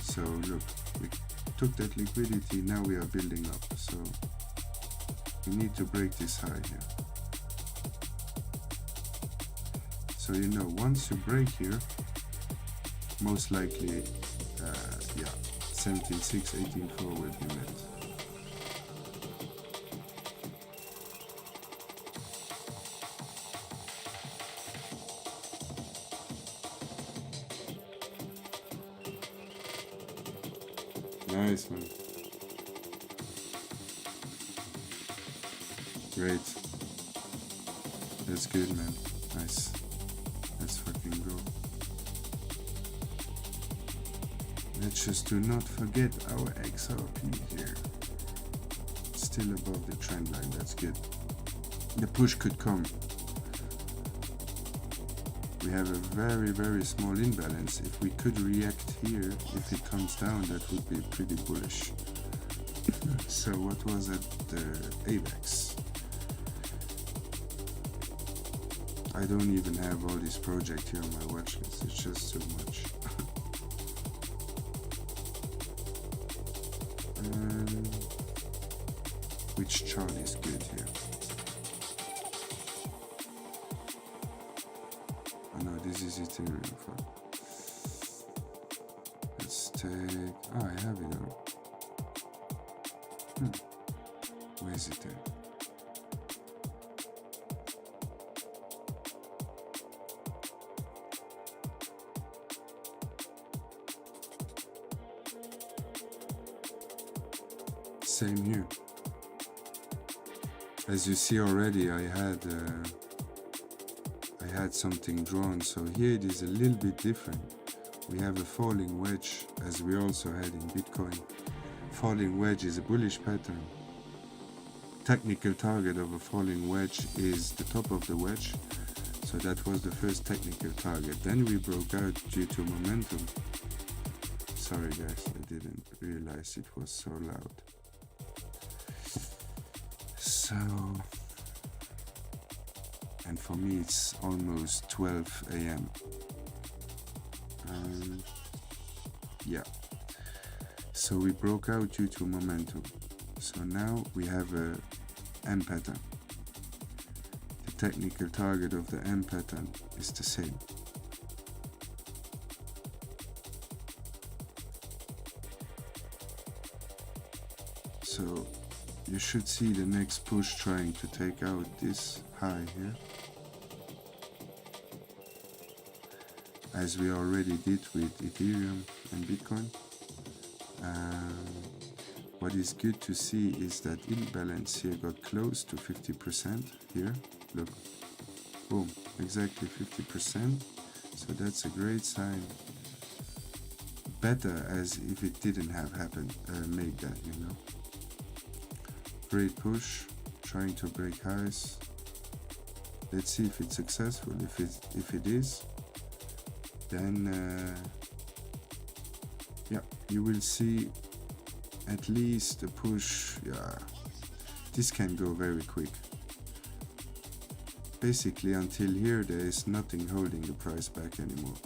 So look, we took that liquidity, now we are building up. So we need to break this high here. So you know, once you break here, most likely, 17.6, 18.4 will be met. Nice, man. Great. That's good, man. Nice. Let's fucking go. Let's just do not forget our XRP here. Still above the trend line, that's good. The push could come. We have a very, very small imbalance. If we could react here, if it comes down, that would be pretty bullish. So what was it? The AVAX. I don't even have all this project here on my watch list. It's just too much. Which chart is good here? Oh no, this is Ethereum. Let's take. Oh, I have it all. Where is it then? Same here. As you see already, I had something drawn, so here it is a little bit different. We have a falling wedge, as we also had in Bitcoin. Falling wedge is a bullish pattern. Technical target of a falling wedge is the top of the wedge, so that was the first technical target. Then we broke out due to momentum. Sorry guys, I didn't realize it was so loud. So, and for me it's almost 12 a.m. Yeah, so we broke out due to momentum. So now we have a M pattern. The technical target of the M pattern is the same. So you should see the next push trying to take out this high here, as we already did with Ethereum and Bitcoin. What is good to see is that imbalance here got close to 50% here. Look, boom, exactly 50%. So that's a great sign. Better as if it didn't have happened, made that, you know. Great push, trying to break highs. Let's see if it's successful. If it is, then yeah, you will see at least a push. Yeah, this can go very quick. Basically, until here, there is nothing holding the price back anymore.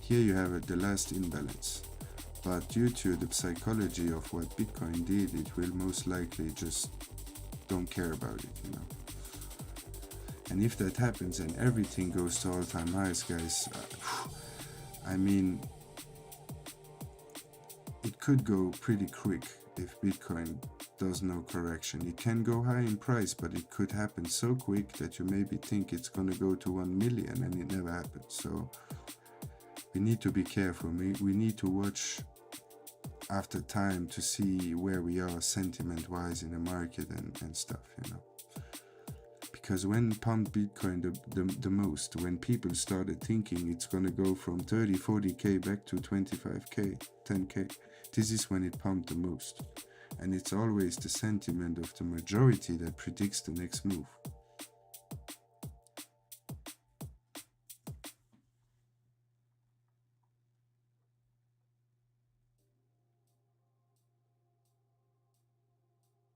Here you have the last imbalance. But due to the psychology of what Bitcoin did, it will most likely just don't care about it, you know. And if that happens and everything goes to all-time highs, guys, I mean, it could go pretty quick if Bitcoin does no correction. It can go high in price, but it could happen so quick that you maybe think it's going to go to 1 million and it never happens. So we need to be careful. We need to watch after time to see where we are sentiment-wise in the market and stuff, you know. Because when pumped Bitcoin the most, when people started thinking it's going to go from 30, 40k back to 25k, 10k, this is when it pumped the most. And it's always the sentiment of the majority that predicts the next move.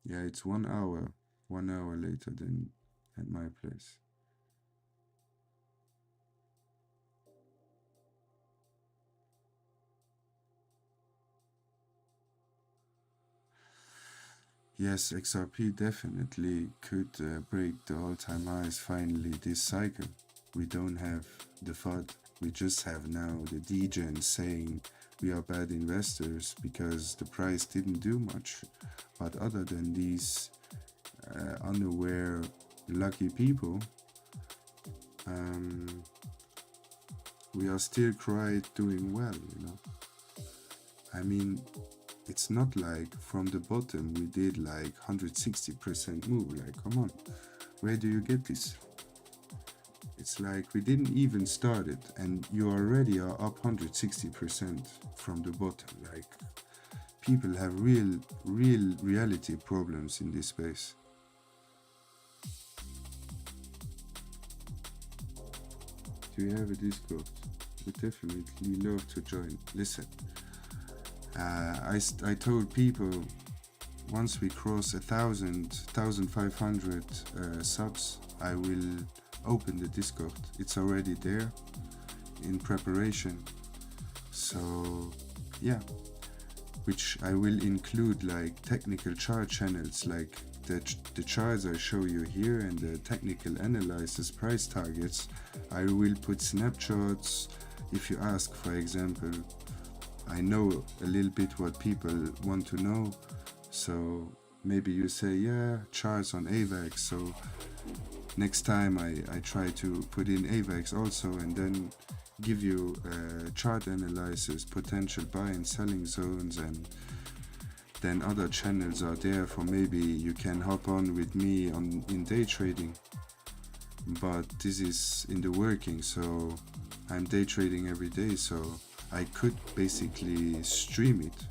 Yeah, it's 1 hour later than at my place. Yes, XRP definitely could break the all-time highs finally this cycle. We don't have the FUD. We just have now the degen saying we are bad investors because the price didn't do much. But other than these unaware lucky people, we are still quite doing well, you know. I mean, it's not like from the bottom we did like 160% move. Like, come on, where do you get this? It's like we didn't even start it and you already are up 160% from the bottom. Like, people have real reality problems in this space. Do you have a Discord? Would definitely love to join. Listen, I told people once we cross 1,500 subs, I will open the Discord. It's already there in preparation. So yeah, which I will include like technical chart channels, like the charts I show you here and the technical analysis price targets. I will put snapshots. If you ask, for example, I know a little bit what people want to know, so maybe you say, yeah, charts on AVAX, so next time I try to put in AVAX also, and then give you chart analysis, potential buy and selling zones, and then other channels are there for maybe you can hop on with me in day trading. But this is in the working, so I'm day trading every day, so I could basically stream it,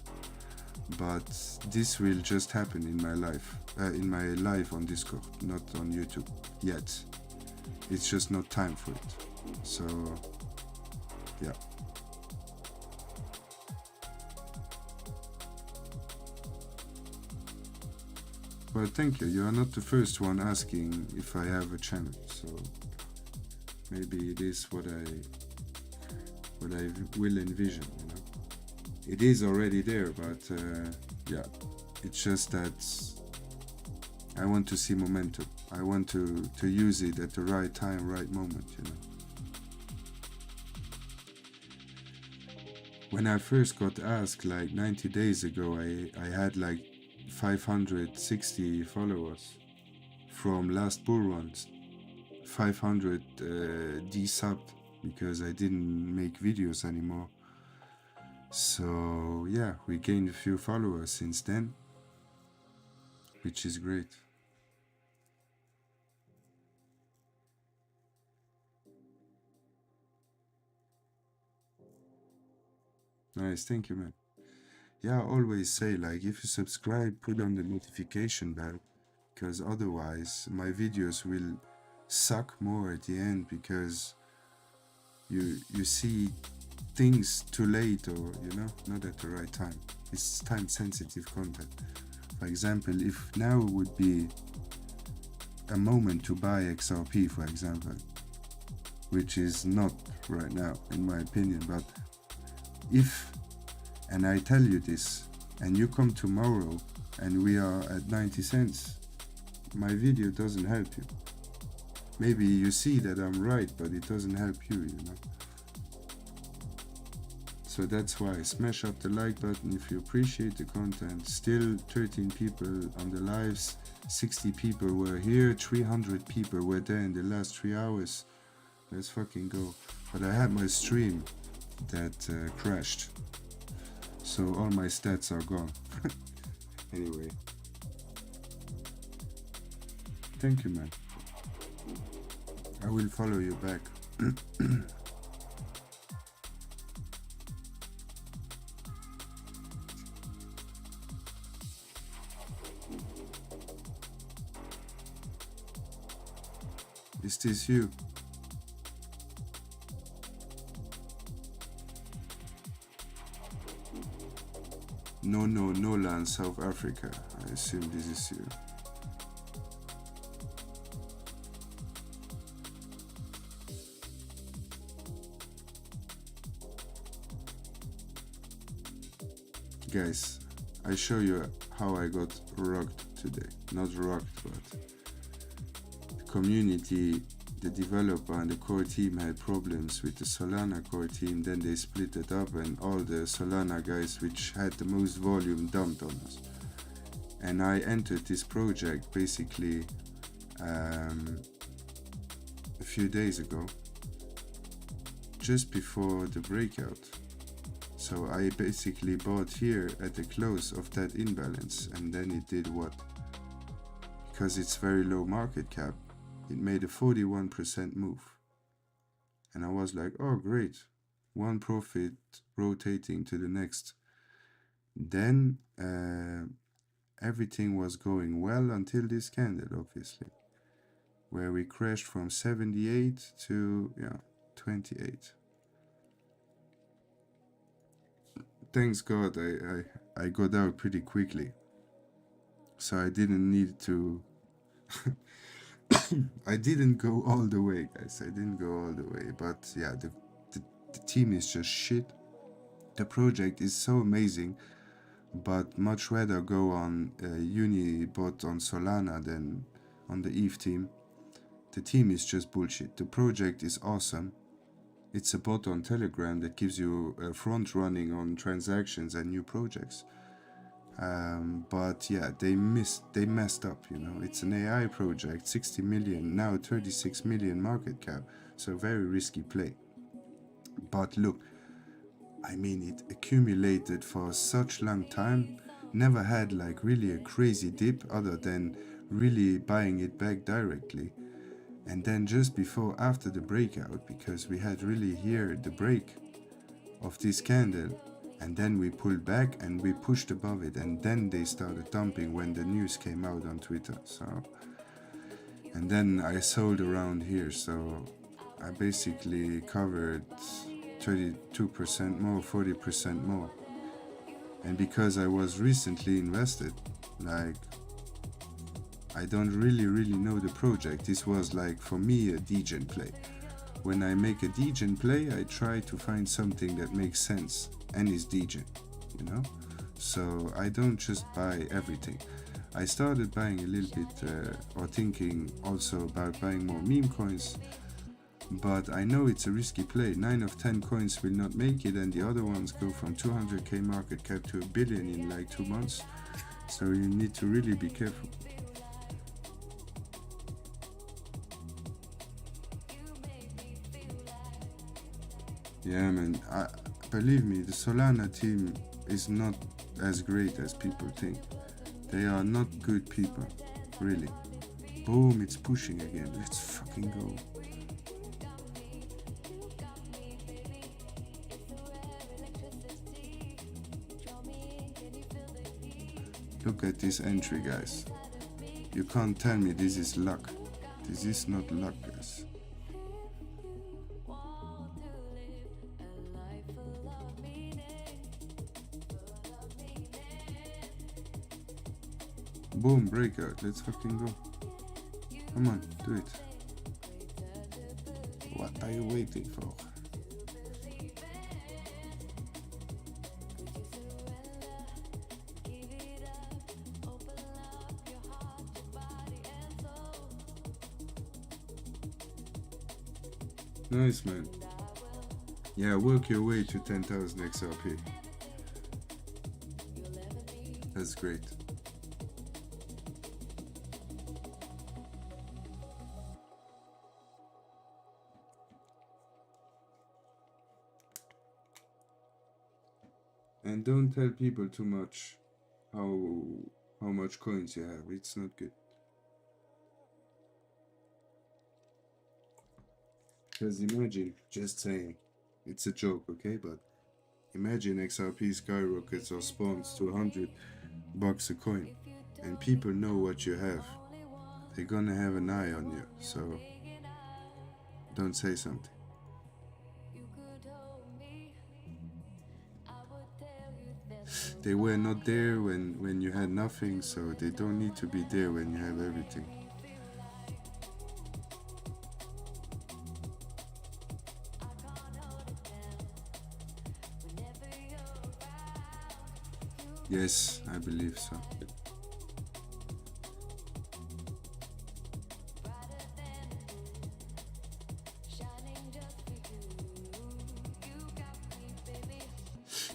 but this will just happen in my life, on Discord, not on YouTube yet. It's just not time for it. So yeah. Well, thank you. You are not the first one asking if I have a channel, so maybe it is what I will envision, you know. It is already there, but yeah, it's just that I want to see momentum. I want to use it at the right time, right moment, you know. When I first got asked like 90 days ago, I had like 560 followers from last bull runs, 500 desubbed because I didn't make videos anymore. So yeah, we gained a few followers since then, which is great. Nice, thank you, man. Yeah, I always say, like, if you subscribe, put on the notification bell, because otherwise my videos will suck more at the end, because you see things too late, or you know, not at the right time. It's time sensitive content. For example, if now would be a moment to buy XRP, for example, which is not right now in my opinion, but if, and I tell you this, and you come tomorrow and we are at 90 cents, my video doesn't help you. maybe you see that I'm right, but it doesn't help you, you know. So that's why smash up the like button if you appreciate the content. Still 13 people on the lives, 60 people were here, 300 people were there in the last 3 hours. Let's fucking go. But I had my stream that crashed, so all my stats are gone. Anyway, thank you, man. I will follow you back. Is this you? No, Nolan, South Africa. I assume this is you. Guys, I show you how I got rocked today. Not rocked, but the community, the developer and the core team had problems with the Solana core team. Then they split it up and all the Solana guys which had the most volume dumped on us. And I entered this project basically a few days ago, just before the breakout. So I basically bought here at the close of that imbalance, and then it did what? Because it's very low market cap, it made a 41% move. And I was like, oh great, one profit rotating to the next. Then everything was going well until this candle, obviously, where we crashed from 78 to 28. Thanks God I got out pretty quickly, so I didn't need to I didn't go all the way, guys. I didn't go all the way, but yeah, the team is just shit. The project is so amazing, but much rather go on Unibot on Solana than on the ETH team. The team is just bullshit. The project is awesome. It's a bot on Telegram that gives you front running on transactions and new projects. But yeah, they messed up, you know. It's an AI project, 60 million, now 36 million market cap, so very risky play. But look, I mean, it accumulated for such long time, never had like really a crazy dip other than really buying it back directly. And then just before, after the breakout, because we had really here the break of this candle, and then we pulled back and we pushed above it, and then they started dumping when the news came out on Twitter. So, and then I sold around here, so I basically covered 32% more, 40% more. And because I was recently invested, like, I don't really know the project. This was like, for me, a degen play. When I make a degen play, I try to find something that makes sense and is degen, you know? So I don't just buy everything. I started buying a little bit, or thinking also about buying more meme coins, but I know it's a risky play. 9 of 10 coins will not make it, and the other ones go from 200k market cap to $1 billion in like 2 months. So you need to really be careful. Yeah, man, believe me, the Solana team is not as great as people think. They are not good people, really. Boom, it's pushing again. Let's fucking go. Look at this entry, guys. You can't tell me this is luck. This is not luck, guys. Boom, breakout. Let's fucking go. Come on, do it. What are you waiting for? Nice, man. Yeah, work your way to 10,000 XRP. That's great. And don't tell people too much how much coins you have. It's not good. Because imagine, just saying, it's a joke, okay? But imagine XRP skyrockets or spawns to $100 a coin, and people know what you have. They're gonna have an eye on you, so don't say something. They were not there when you had nothing, so they don't need to be there when you have everything. Yes, I believe so.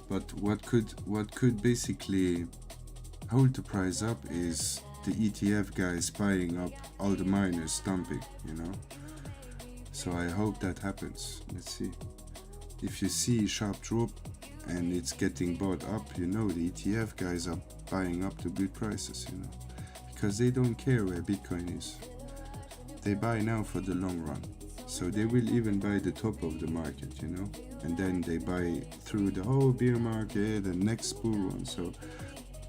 But what could basically hold the price up is the ETF guys buying up all the miners dumping, you know? So I hope that happens. Let's see. If you see a sharp drop and it's getting bought up, you know the ETF guys are buying up to good prices, you know? Because they don't care where Bitcoin is. They buy now for the long run. So they will even buy the top of the market, you know? And then they buy through the whole bear market and next bull run. So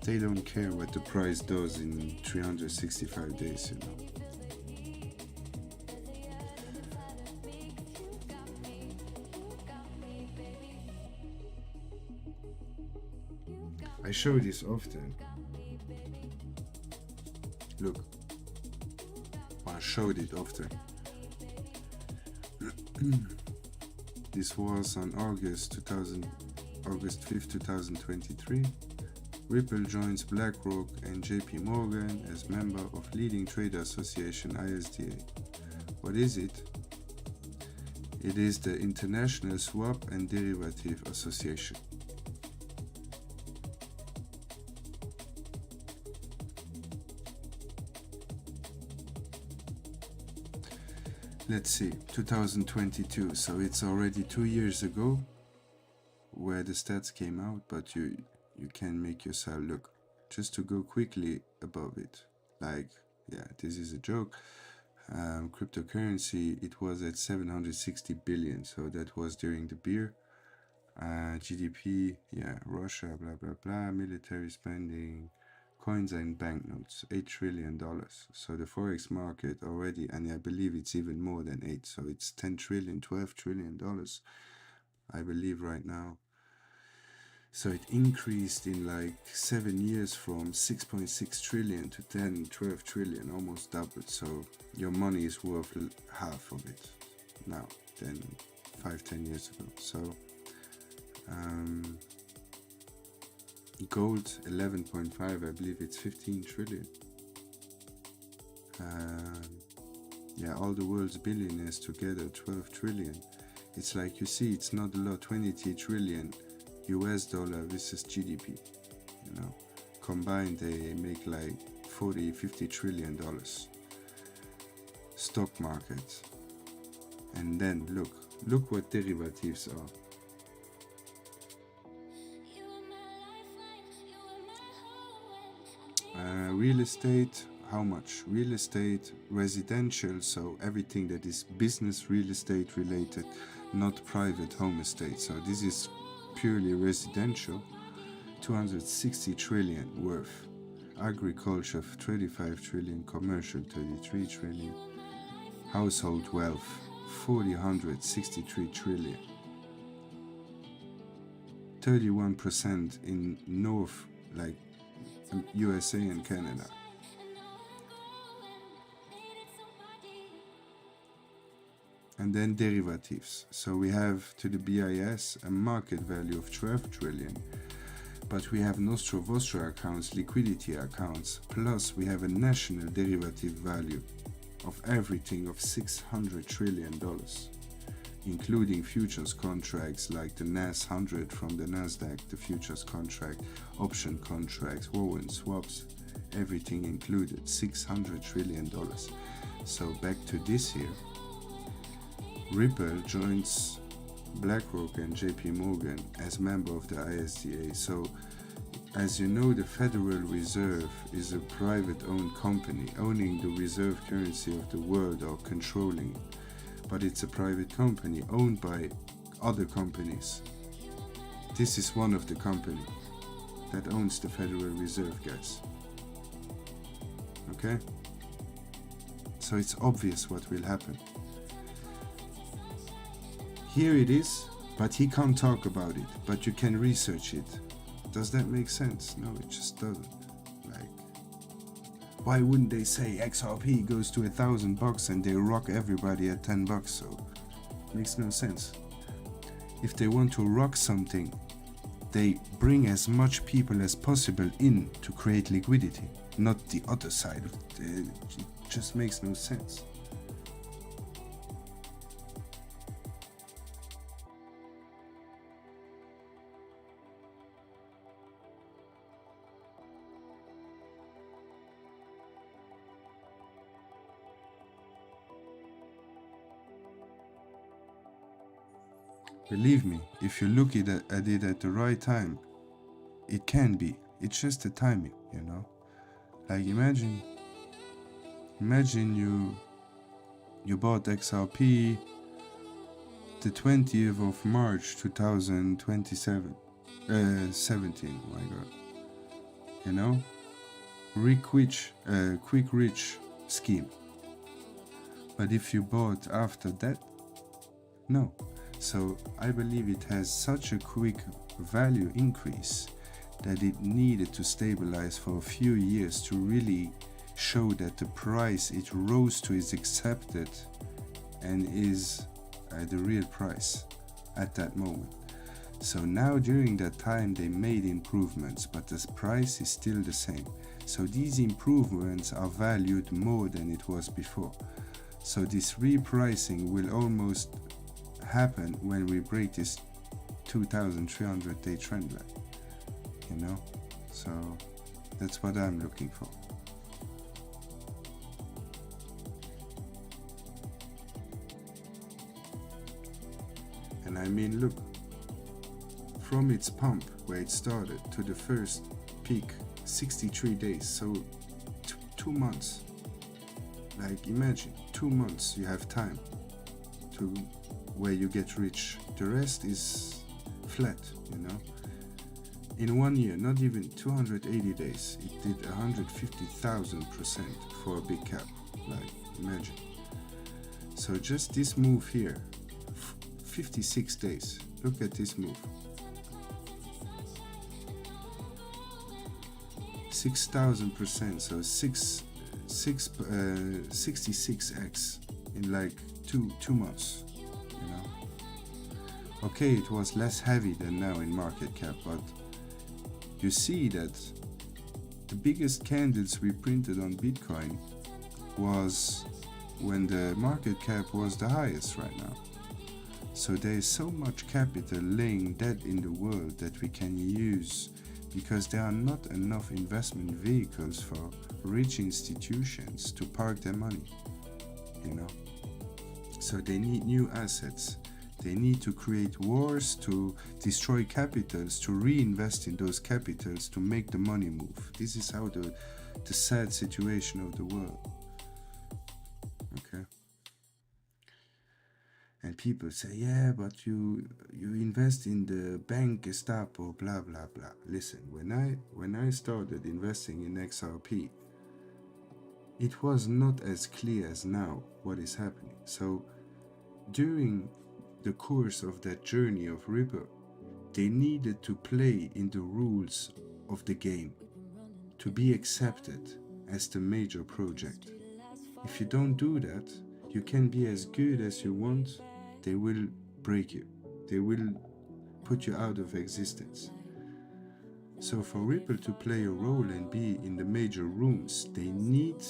they don't care what the price does in 365 days, you know? I show this often. Look, I showed it often. This was on August 5th, 2023. Ripple joins BlackRock and JP Morgan as member of leading trader association ISDA. What is it? It is the International Swap and Derivative Association. Let's see, 2022, so it's already 2 years ago where the stats came out, but you can make yourself look. Just to go quickly above it, like, yeah, this is a joke. Cryptocurrency, it was at 760 billion, so that was during the beer. GDP, yeah, Russia, blah blah blah, military spending, coins and banknotes, $8 trillion. So the forex market already, and I believe it's even more than 8, so it's 10 trillion, $12 trillion, I believe right now. So it increased in like 7 years from 6.6 trillion to 10, 12 trillion, almost doubled. So your money is worth half of it now than 5-10 years ago. So gold 11.5, I believe it's 15 trillion. Yeah, all the world's billionaires together, 12 trillion. It's like, you see, it's not a lot. 23 trillion US dollar versus GDP, you know, combined they make like 40-50 trillion dollars. Stock market. And then look what derivatives are. Real estate, how much? Real estate, residential, so everything that is business real estate related, not private home estate. So this is purely residential, 260 trillion worth. Agriculture, 35 trillion. Commercial, 33 trillion. Household wealth, 463 trillion. 31% in North, like USA and Canada. And then derivatives. So we have to the BIS a market value of 12 trillion, but we have Nostro Vostro accounts, liquidity accounts, plus we have a national derivative value of everything of $600 trillion. including futures contracts like the NAS 100 from the Nasdaq, the futures contract, option contracts, warrants, swaps, everything included, $600 trillion. So back to this here, Ripple joins BlackRock and JP Morgan as member of the ISDA. So as you know, the Federal Reserve is a private-owned company owning the reserve currency of the world or controlling, but it's a private company owned by other companies. This is one of the companies that owns the Federal Reserve, guys. Okay? So it's obvious what will happen. Here it is, but he can't talk about it, but you can research it. Does that make sense? No, it just doesn't. Like, why wouldn't they say XRP goes to $1,000 and they rock everybody at $10? So it makes no sense. If they want to rock something, they bring as much people as possible in to create liquidity, not the other side of it. It just makes no sense. Believe me, if you look at it at the right time, it can be. It's just the timing, you know. Like imagine you bought XRP the 20th of March 2027, 17. My God, you know, quick rich scheme. But if you bought after that, no. So I believe it has such a quick value increase that it needed to stabilize for a few years to really show that the price it rose to is accepted and is the real price at that moment. So now during that time they made improvements, but the price is still the same. So these improvements are valued more than it was before. So this repricing will almost happen when we break this 2,300 day trend line, you know. So that's what I'm looking for. And I mean, look, from its pump where it started to the first peak, 63 days, so 2 months. Like imagine 2 months you have time to where you get rich. The rest is flat, you know. In 1 year, not even 280 days, it did 150,000% for a big cap. Like imagine. So just this move here, 56 days. Look at this move. 6,000%. So 66x in like two months. You know. Okay, it was less heavy than now in market cap, but you see that the biggest candles we printed on Bitcoin was when the market cap was the highest right now. So there is so much capital laying dead in the world that we can use because there are not enough investment vehicles for rich institutions to park their money, you know. So they need new assets. They need to create wars to destroy capitals, to reinvest in those capitals to make the money move. This is how the sad situation of the world. Okay. And people say, yeah, but you invest in the bank Gestapo, blah blah blah. Listen, when I started investing in XRP, it was not as clear as now what is happening. So during the course of that journey of Ripple, they needed to play in the rules of the game to be accepted as the major project. If you don't do that, you can be as good as you want, they will break you. They will put you out of existence. So for Ripple to play a role and be in the major rooms, they need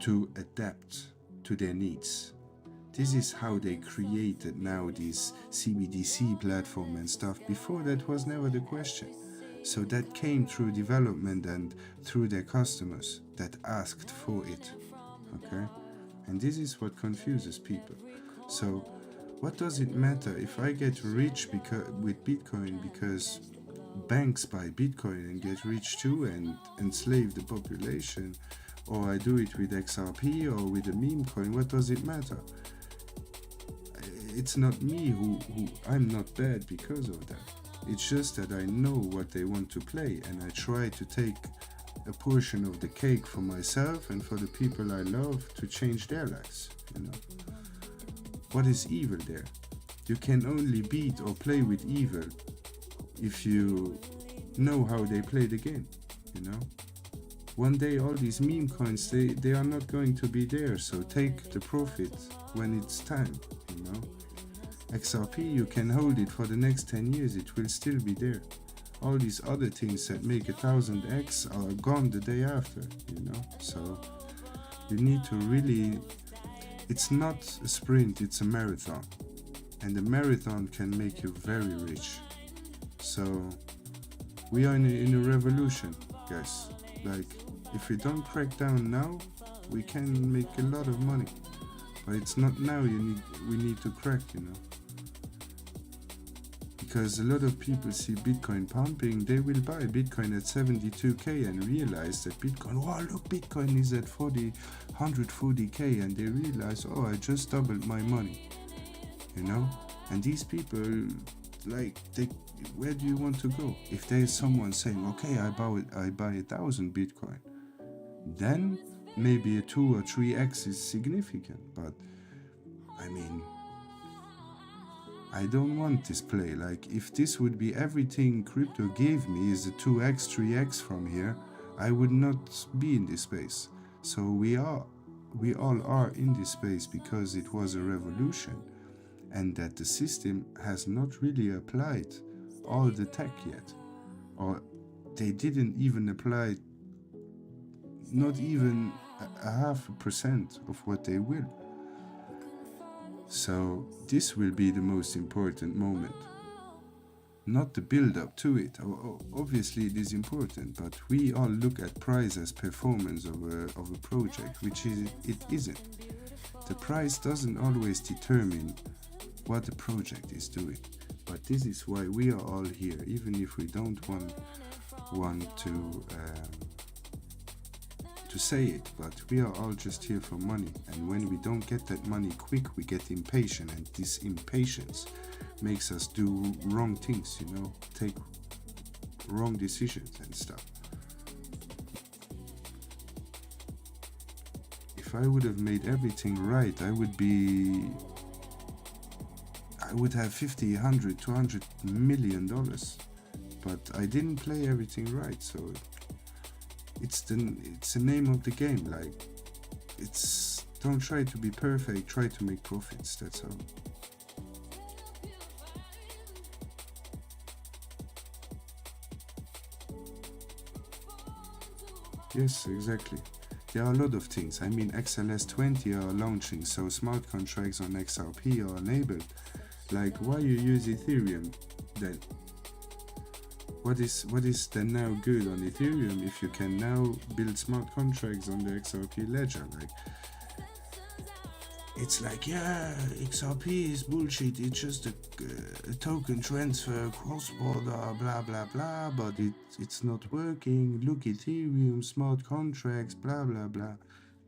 to adapt to their needs. This is how they created now this CBDC platform and stuff. Before that was never the question. So that came through development and through their customers that asked for it. Okay? And this is what confuses people. So what does it matter if I get rich with Bitcoin because banks buy Bitcoin and get rich too and enslave the population, or I do it with XRP or with a meme coin? What does it matter? It's not me who I'm not bad because of that. It's just that I know what they want to play, and I try to take a portion of the cake for myself and for the people I love to change their lives, What is evil there? You can only beat or play with evil if you know how they play the game, One day all these meme coins, they are not going to be there, so take the profit when it's time, XRP, you can hold it for the next 10 years, it will still be there. All these other things that make 1000x are gone the day after, So you need to really, it's not a sprint, it's a marathon. And a marathon can make you very rich. So we are in a revolution, guys. Like, if we don't crack down now, we can make a lot of money. But it's not now we need to crack, Because a lot of people see Bitcoin pumping, they will buy Bitcoin at 72k and realize that Bitcoin, wow, look, Bitcoin is at 140k, and they realize, oh, I just doubled my money, And these people, like, where do you want to go? If there's someone saying, okay, I buy 1,000 Bitcoin, then maybe a 2 or 3x is significant. But I mean, I don't want this play. Like, if this would be everything crypto gave me is a 2x, 3x from here, I would not be in this space. So we all are in this space because it was a revolution, and that the system has not really applied all the tech yet, or they didn't even apply not even a 0.5% of what they will. So this will be the most important moment, not the build up to it. Obviously it is important, but we all look at price as performance of a project, which it isn't. The price doesn't always determine what the project is doing, but this is why we are all here, even if we don't want to say it, but we are all just here for money, and when we don't get that money quick, we get impatient, and this impatience makes us do wrong things, take wrong decisions and stuff. If I would have made everything right, I would have 50, 100, 200 million dollars, but I didn't play everything right, so it's the name of the game. Like, don't try to be perfect, try to make profits, that's all. Yes, exactly. There are a lot of things. I mean, XLS20 are launching, so smart contracts on XRP are enabled. Like, why you use Ethereum then? What is then now good on Ethereum if you can now build smart contracts on the XRP ledger? Like, it's like, yeah, XRP is bullshit, it's just a token transfer cross-border, blah blah blah, but it's not working. Look, Ethereum, smart contracts, blah blah blah.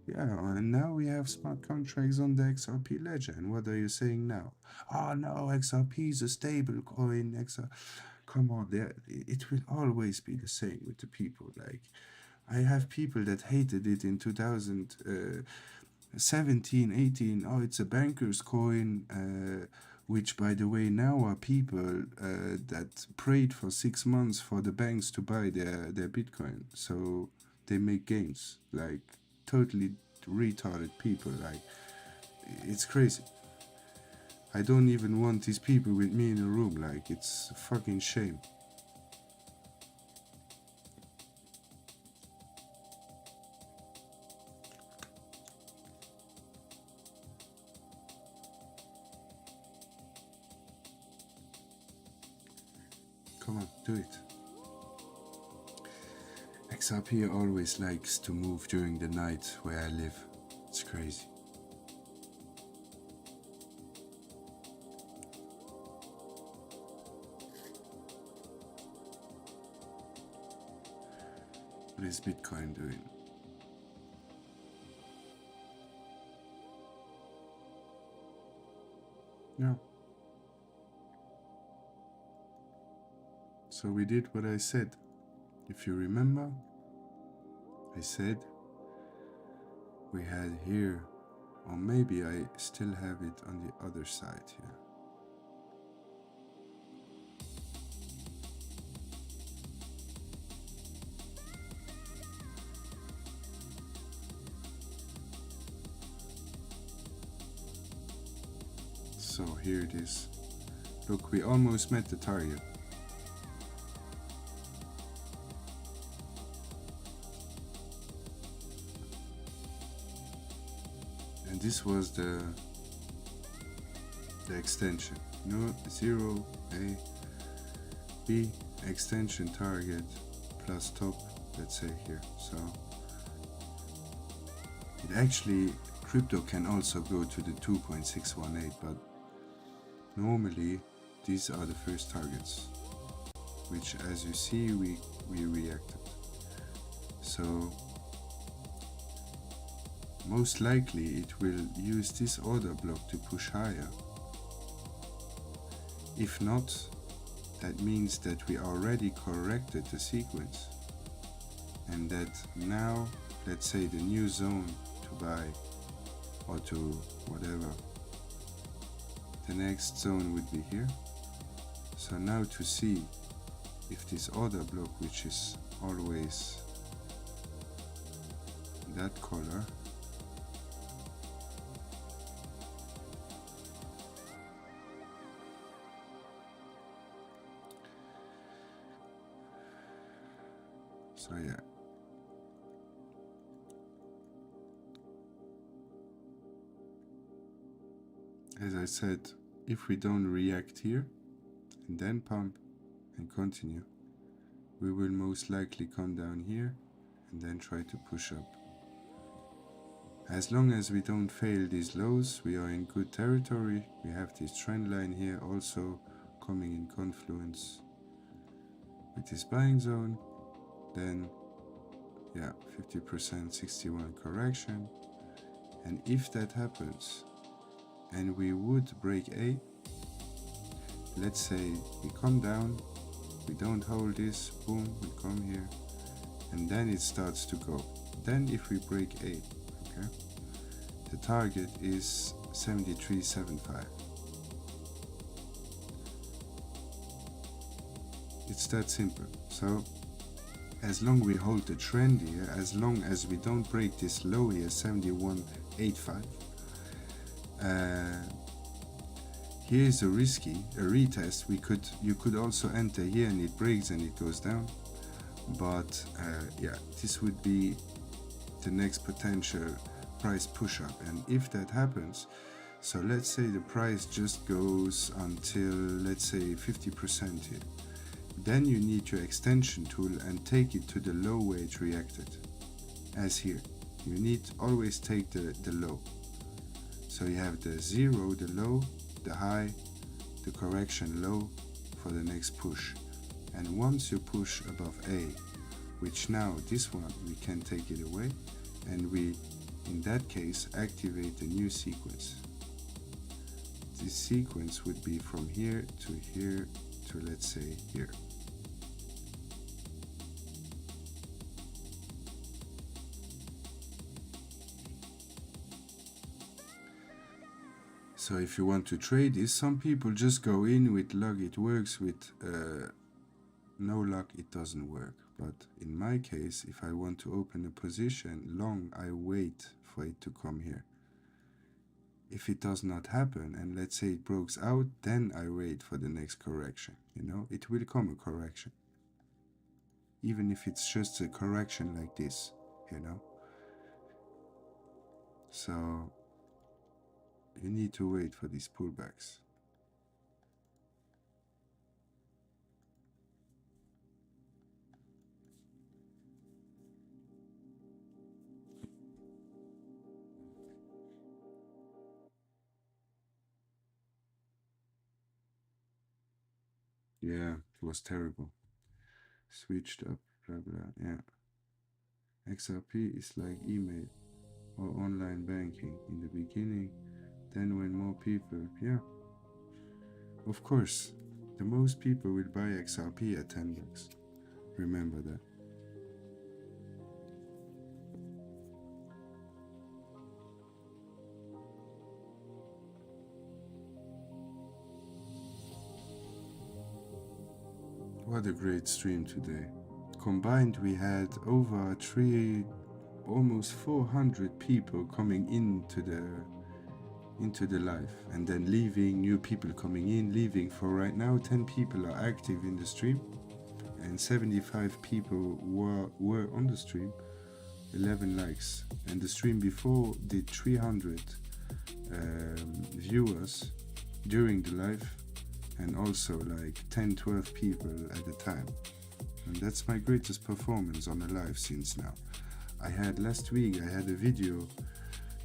Yeah, and now we have smart contracts on the XRP ledger, and what are you saying now? Oh no, XRP is a stable coin, Come on, it will always be the same with the people. Like, I have people that hated it in 2017, 18. Oh, it's a banker's coin, which, by the way, now are people that prayed for 6 months for the banks to buy their Bitcoin. So they make gains, like totally retarded people. Like, it's crazy. I don't even want these people with me in a room. Like, it's a fucking shame. Come on, do it. XRP always likes to move during the night where I live. It's crazy. What is Bitcoin doing? No. So we did what I said. If you remember, I said we had here, or maybe I still have it on the other side here. So here it is. Look, we almost met the target. And this was the extension. No, 0, A, B, extension target plus top, let's say here. So it actually, crypto can also go to the 2.618, but normally these are the first targets, which as you see we reacted. So most likely it will use this order block to push higher. If not, that means that we already corrected the sequence and that now, let's say, the new zone to buy or to whatever, the next zone would be here. So now to see if this order block, which is always that color, so yeah, as I said, if we don't react here and then pump and continue, we will most likely come down here and then try to push up. As long as we don't fail these lows, we are in good territory. We have this trend line here also coming in confluence with this buying zone. Then yeah, 50% 61 correction. And if that happens and we would break A, let's say we come down, we don't hold this, boom, we come here, and then it starts to go. Then if we break A, okay, the target is 73.75. It's that simple. So as long we hold the trend here, as long as we don't break this low here, 71.85, here's a retest. You could also enter here and it breaks and it goes down, but yeah, this would be the next potential price push up. And if that happens, so let's say the price just goes until, let's say, 50% here, then you need your extension tool and take it to the low where it reacted, as here. You need to always take the low. So you have the 0, the low, the high, the correction low for the next push. And once you push above A, which now this one we can take it away, and we in that case activate the new sequence. This sequence would be from here to let's say here. So if you want to trade this, some people just go in with luck, it works, with no luck it doesn't work. But in my case, if I want to open a position long, I wait for it to come here. If it does not happen, and let's say it breaks out, then I wait for the next correction. You know, it will come a correction. Even if it's just a correction like this, you know. So you need to wait for these pullbacks. Yeah, it was terrible. Switched up, blah blah. Yeah. XRP is like email or online banking in the beginning, then when more people, yeah. Of course, the most people will buy XRP at $10. Remember that. What a great stream today. Combined, we had over almost 400 people coming into the live and then leaving, new people coming in, leaving. For right now, 10 people are active in the stream and 75 people were on the stream, 11 likes. And the stream before did 300 viewers during the live, and also like 10-12 people at a time. And that's my greatest performance on a live since now. I had last week, I had a video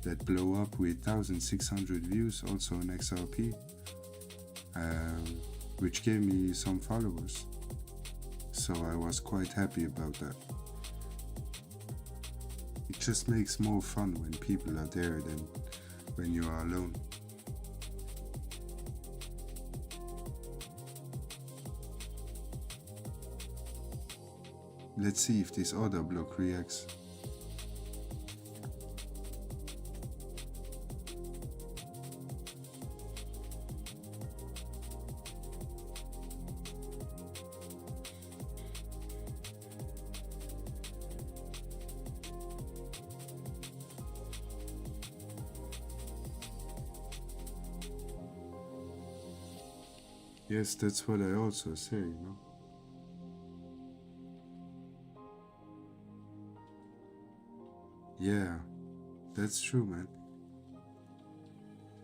that blew up with 1,600 views, also on XRP, which gave me some followers. So I was quite happy about that. It just makes more fun when people are there than when you are alone. Let's see if this other block reacts. Yes, that's what I also say, you know. Yeah, that's true, man.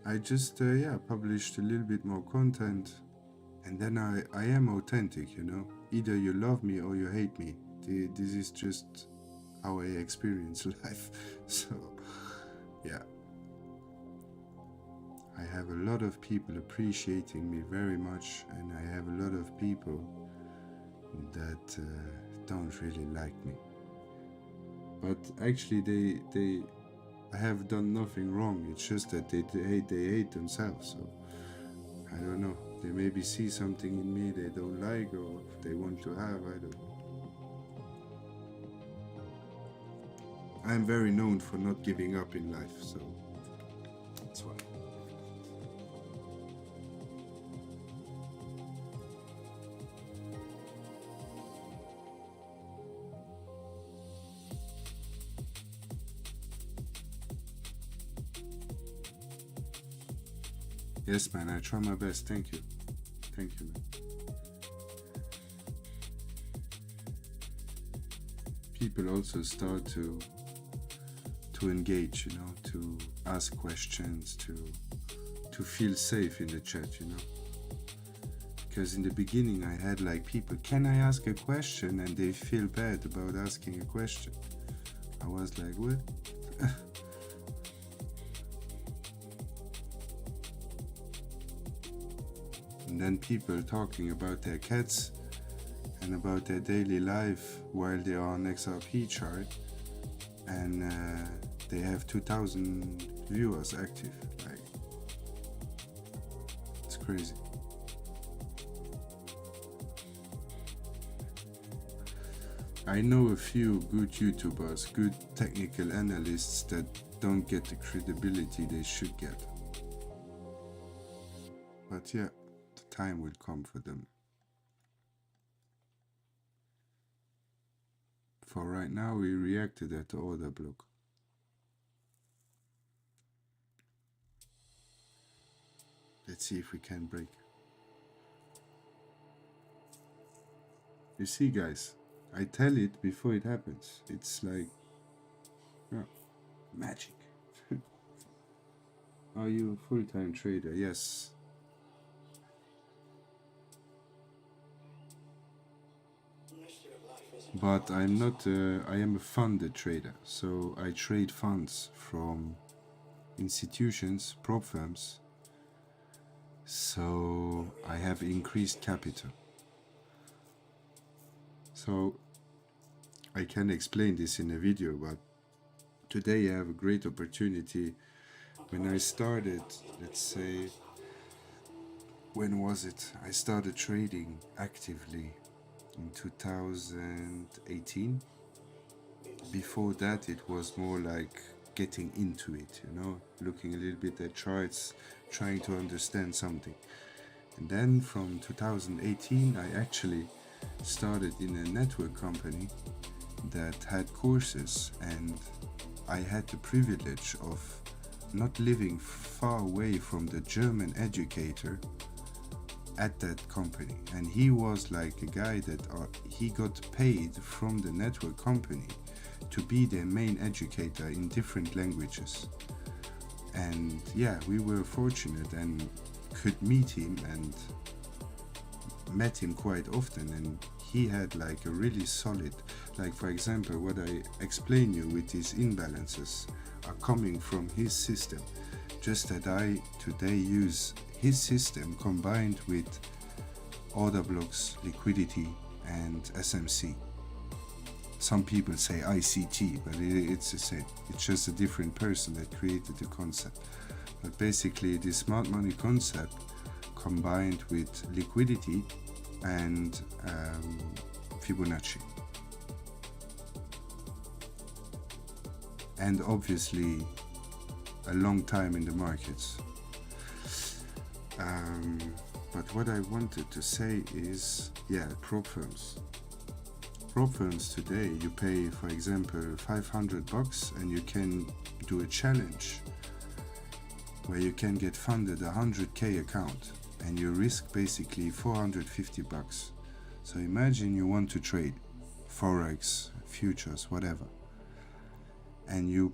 I just, published a little bit more content, and then I am authentic, you know. Either you love me or you hate me. This is just how I experience life. So, yeah. I have a lot of people appreciating me very much, and I have a lot of people that don't really like me. But actually, I have done nothing wrong. It's just that they hate themselves. So I don't know. They maybe see something in me they don't like, or they want to have. I don't know. I'm very known for not giving up in life, so that's why. Yes, man, I try my best. Thank you. Thank you, man. People also start to engage, you know, to ask questions, to feel safe in the chat, you know. Because in the beginning I had like people, can I ask a question? And they feel bad about asking a question. I was like, what? And then people talking about their cats and about their daily life while they are on XRP chart, and they have 2,000 viewers active. Like, it's crazy. I know a few good YouTubers, good technical analysts that don't get the credibility they should get. But yeah, the time will come for them. For right now, we reacted at the order block. Let's see if we can break. You see, guys, I tell it before it happens. It's like, yeah, magic. Are you a full-time trader? Yes. But I'm not, I am a funded trader. So I trade funds from institutions, prop firms. So I have increased capital. So I can explain this in a video, but today I have a great opportunity. When I started, let's say, when was it? I started trading actively in 2018. Before that, it was more like getting into it, you know, looking a little bit at charts, trying to understand something. And then from 2018, I actually started in a network company that had courses, and I had the privilege of not living far away from the German educator at that company. And he was like a guy that he got paid from the network company to be their main educator in different languages. And yeah, we were fortunate and could meet him, and met him quite often. And he had like a really solid, like for example, what I explain you with these imbalances are coming from his system, just that I today use his system combined with order blocks, liquidity, and SMC. Some people say ICT, but it's the same. It's just a different person that created the concept. But basically, the smart money concept combined with liquidity and Fibonacci. And obviously, a long time in the markets. But what I wanted to say is, yeah, prop firms. Prop firms today, you pay, for example, $500 and you can do a challenge where you can get funded a 100k account, and you risk basically $450. So imagine you want to trade Forex, futures, whatever, and you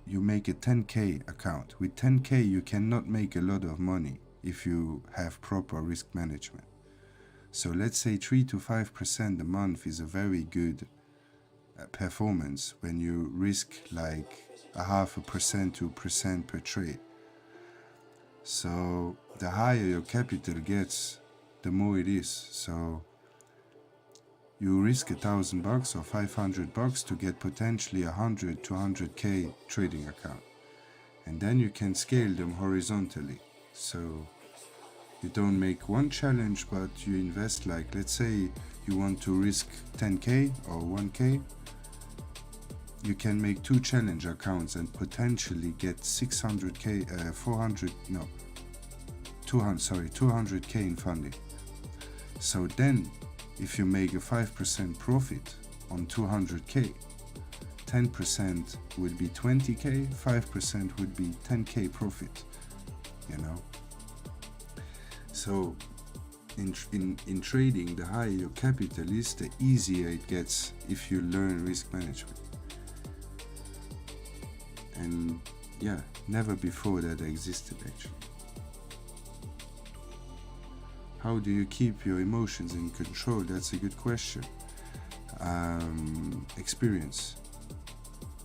make a 10k account. With 10k you cannot make a lot of money if you have proper risk management. So let's say 3 to 5% a month is a very good performance when you risk like 0.5% to 1% per trade. So the higher your capital gets, the more it is. So you risk $1,000 or $500 to get potentially 100 to 100k trading account, and then you can scale them horizontally. So you don't make one challenge, but you invest, like, let's say you want to risk 10k or 1k, you can make 2 challenge accounts and potentially get 200k in funding. So then if you make a 5% profit on 200k, 10% would be 20k, 5% would be 10k profit, you know. So in trading, the higher your capital is, the easier it gets if you learn risk management. And yeah, never before that existed actually. How do you keep your emotions in control? That's a good question. Experience.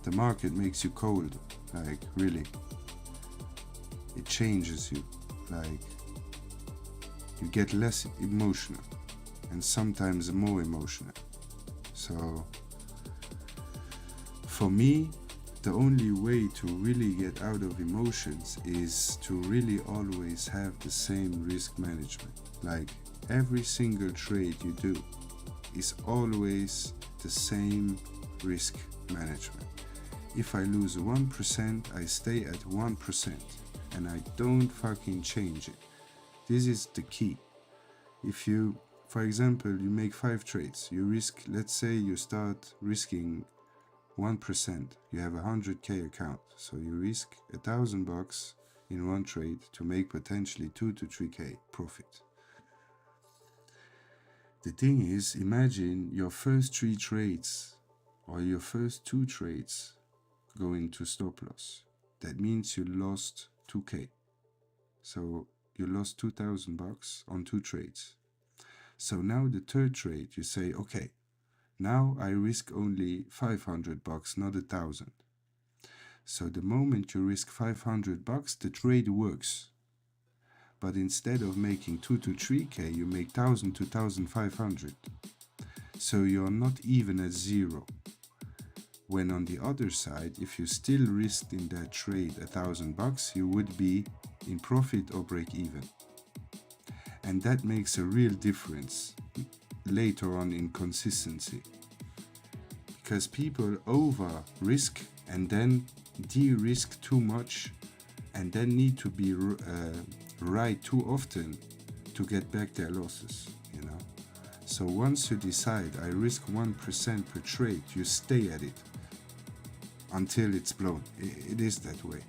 The market makes you cold, like really. It changes you, like you get less emotional and sometimes more emotional. So for me, the only way to really get out of emotions is to really always have the same risk management. Like every single trade you do is always the same risk management. If I lose 1%, I stay at 1% and I don't fucking change it. This is the key. If you, for example, you make 5 trades, you risk, let's say you start risking 1%, you have a 100k account, so you risk $1,000 in one trade to make potentially 2 to 3k profit. The thing is, imagine your first 3 trades or your first 2 trades go into stop loss. That means you lost 2k. So you lost $2,000 on 2 trades. So now the third trade, you say, okay, now I risk only $500, not 1,000. So the moment you risk $500, the trade works. But instead of making 2 to 3k, you make 1,000 to 1,500. So you're not even at zero. When on the other side, if you still risked in that trade $1,000, you would be in profit or break even. And that makes a real difference later on in consistency. Because people over risk and then de-risk too much and then need to be right too often to get back their losses, you know. So once you decide I risk 1% per trade, you stay at it until it's blown. It is that way.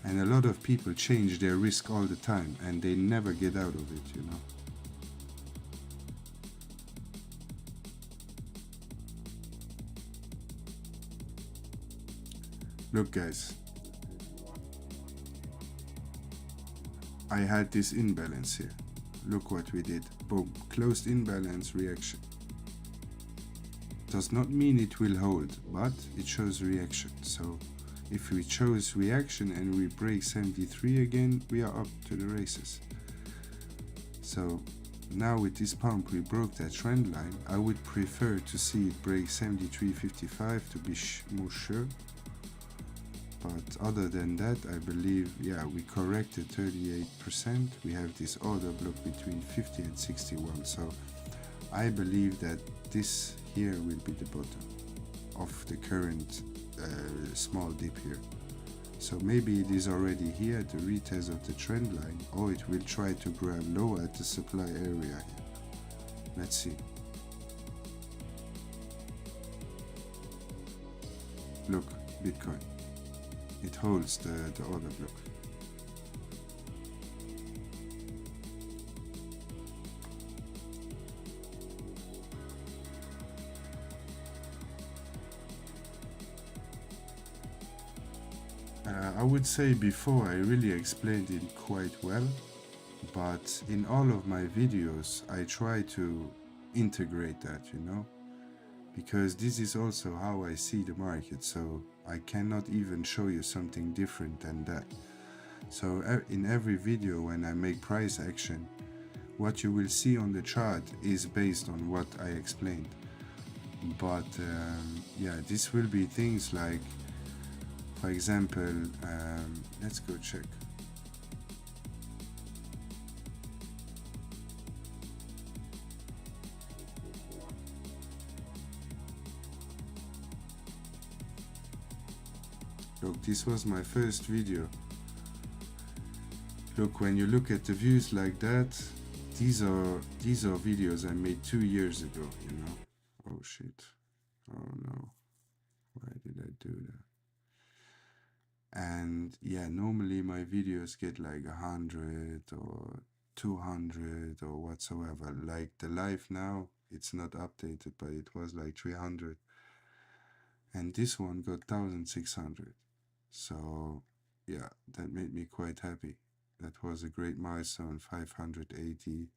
And a lot of people change their risk all the time and they never get out of it, you know. Look guys, I had this imbalance here. Look what we did. Boom, closed imbalance reaction. Does not mean it will hold, but it shows reaction. So if we chose reaction and we break 73 again, we are up to the races. So now with this pump we broke that trend line. I would prefer to see it break 73.55 to be more sure. But other than that, I believe, yeah, we corrected 38%. We have this order block between 50 and 61. So I believe that this here will be the bottom of the current small dip here. So maybe it is already here at the retest of the trend line, or it will try to grab low at the supply area here. Let's see. Look, Bitcoin. It holds the order block. I would say before I really explained it quite well, but in all of my videos I try to integrate that, you know, because this is also how I see the market, so I cannot even show you something different than that. So in every video when I make price action, what you will see on the chart is based on what I explained. But yeah, this will be things like, for example, let's go check. Look, this was my first video. Look, when you look at the views like that, these are videos I made 2 years ago, you know. Oh shit. Oh no. Why did I do that? And yeah, normally my videos get like 100 or 200 or whatsoever. Like the live now, it's not updated, but it was like 300. And this one got 1600. So yeah, that made me quite happy. That was a great milestone, 580.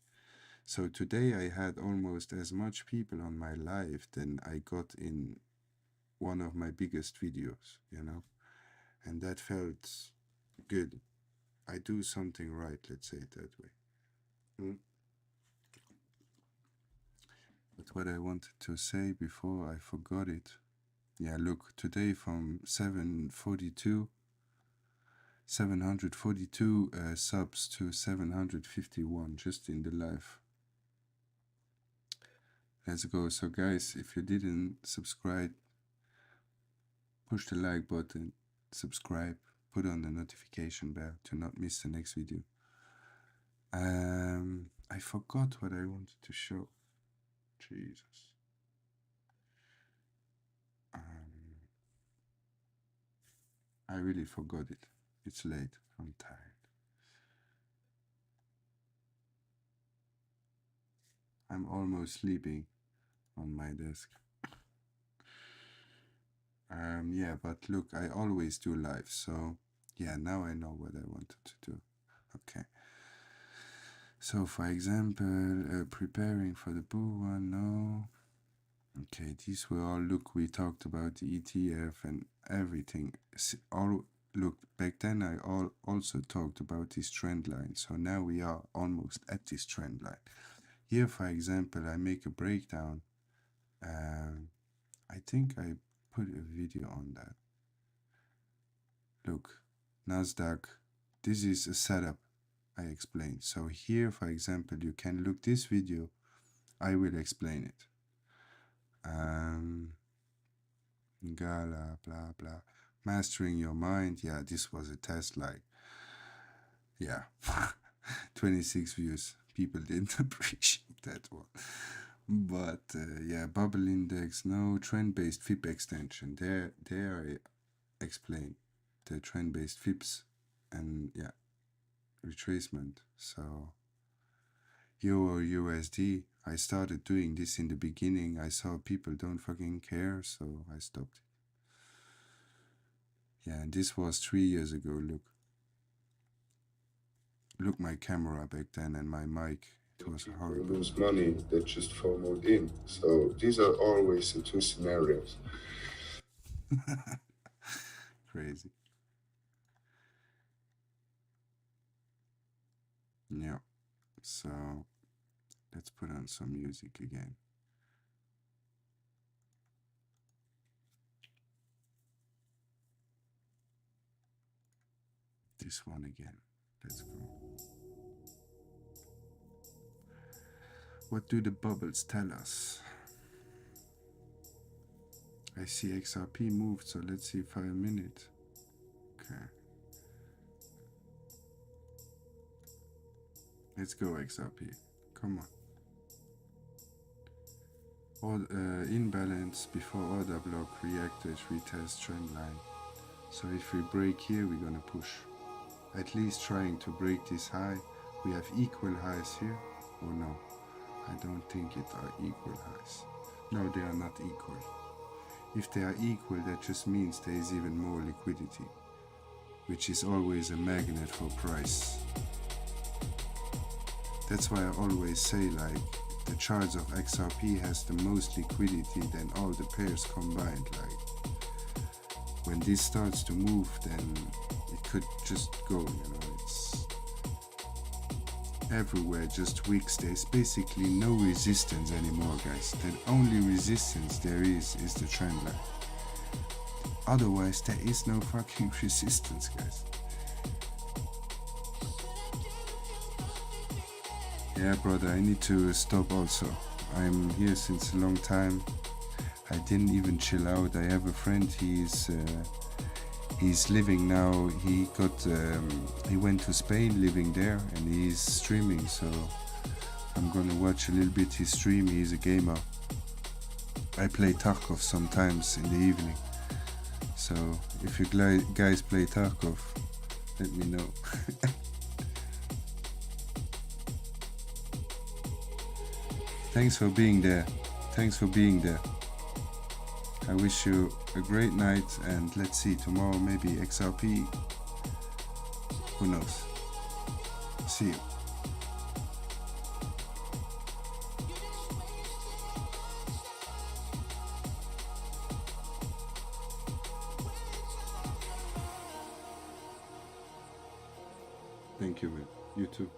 So today I had almost as much people on my live than I got in one of my biggest videos, you know, and that felt good. I do something right, let's say it that way. But what I wanted to say before I forgot it, yeah, look, today from 742 subs to 751 just in the live. Let's go. So guys, if you didn't subscribe, push the like button, subscribe, put on the notification bell to not miss the next video. I forgot what I wanted to show. Jesus. I really forgot it. It's late. I'm tired. I'm almost sleeping on my desk. Yeah, but look, I always do live, so yeah, now I know what I wanted to do. Okay. So, for example, preparing for the bull one, no. Okay, these were all, look, we talked about the ETF and everything. All, look, back then I also talked about this trend line, so now we are almost at this trend line. Here, for example, I make a breakdown I think I put a video on that. Look, Nasdaq, this is a setup I explained. So here, for example, you can look this video, I will explain it. Gala, blah, blah. Mastering your mind. Yeah, this was a test, like, yeah, 26 views. People didn't appreciate that one. But yeah, bubble index, no trend-based FIP extension. There I explain the trend-based FIPs and yeah, retracement. So Euro USD, I started doing this in the beginning. I saw people don't fucking care, so I stopped it. Yeah, and this was 3 years ago. Look my camera back then and my mic. It was horrible. Lose money that just FOMO'd in. So these are always the two scenarios. Crazy. Yeah. So let's put on some music again. This one again. Let's go. What do the bubbles tell us? I see XRP moved, so let's see 5 minutes. Okay. Let's go XRP. Come on. Imbalance before order block, reactors, retest trend line. So if we break here, we're gonna push. At least trying to break this high. We have equal highs here, or no? I don't think it are equal highs. No, they are not equal. If they are equal, that just means there is even more liquidity, which is always a magnet for price. That's why I always say, like, the charts of XRP has the most liquidity than all the pairs combined. Like, when this starts to move, then it could just go, you know, it's everywhere, just wicks. There's basically no resistance anymore, guys. The only resistance there is the trend line. Otherwise, there is no fucking resistance, guys. Yeah, brother, I need to stop also. I'm here since a long time. I didn't even chill out. I have a friend, he's living now. He went to Spain, living there, and he's streaming, so I'm gonna watch a little bit his stream. He's a gamer. I play Tarkov sometimes in the evening. So if you guys play Tarkov, let me know. Thanks for being there. Thanks for being there. I wish you a great night, and let's see, tomorrow maybe XRP. Who knows? See you. Thank you, man. You too.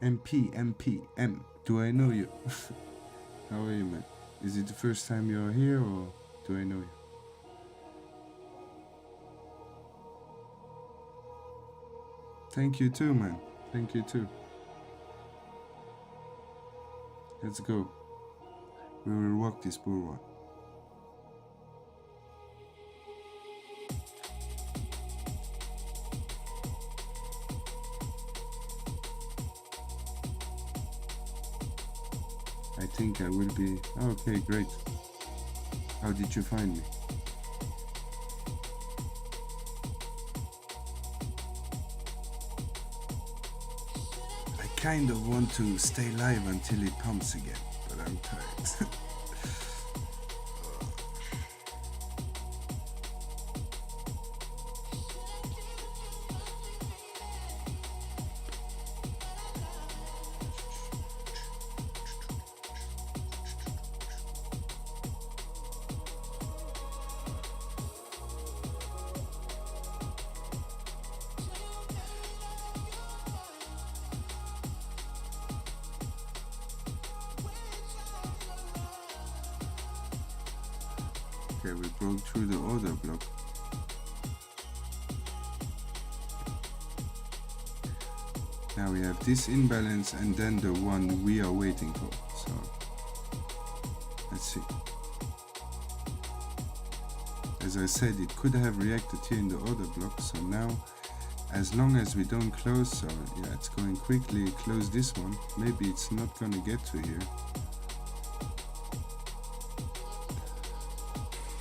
MP. Do I know you? How are you, man? Is it the first time you're here, or do I know you? Thank you too, man. Thank you too. Let's go. We will walk this bull run. I think I will be... Okay, great. How did you find me? I kind of want to stay live until it pumps again, but I'm tired. Okay, we broke through the order block. Now we have this imbalance and then the one we are waiting for. So let's see. As I said, it could have reacted here in the order block. So now, as long as we don't close, so yeah, it's going quickly, close this one. Maybe it's not gonna get to here.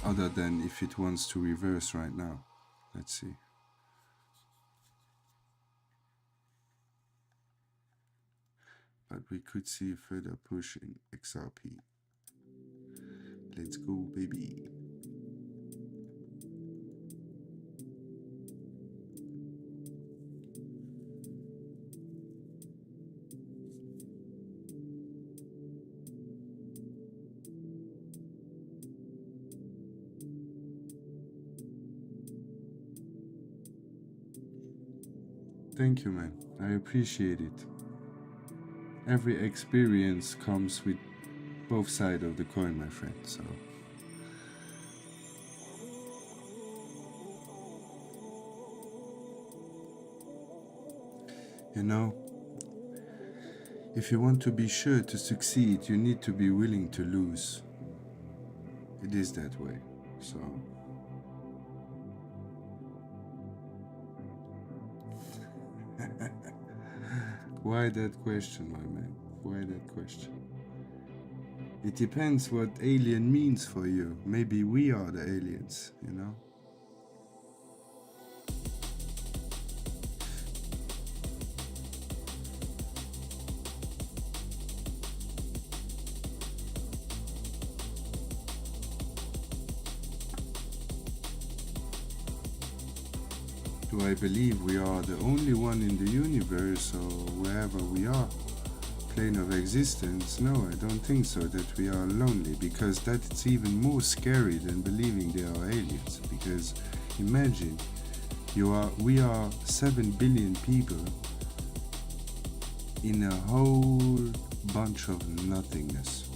Other than if it wants to reverse right now. Let's see. But we could see a further push in XRP. Let's go, baby. Thank you, man. I appreciate it. Every experience comes with both sides of the coin, my friend. So you know, if you want to be sure to succeed, you need to be willing to lose. It is that way. So why that question, my man? Why that question? It depends what alien means for you. Maybe we are the aliens, you know? Do I believe we are the only one in the universe or wherever we are? Plane of existence? No, I don't think so, that we are lonely, because that's even more scary than believing there are aliens. Because imagine, we are 7 billion people in a whole bunch of nothingness.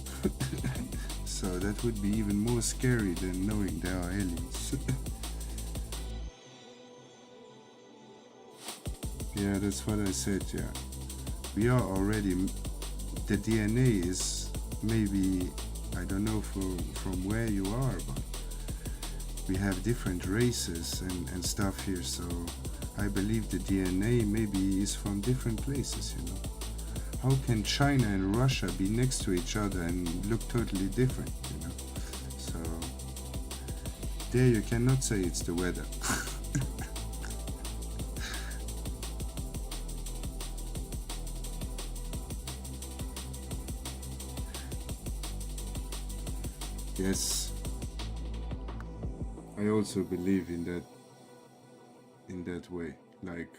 So that would be even more scary than knowing there are aliens. Yeah, that's what I said, yeah. We are already, the DNA is maybe, I don't know from where you are, but we have different races and stuff here, so I believe the DNA maybe is from different places, you know. How can China and Russia be next to each other and look totally different, you know? So, there you cannot say it's the weather. Yes, I also believe in that way, like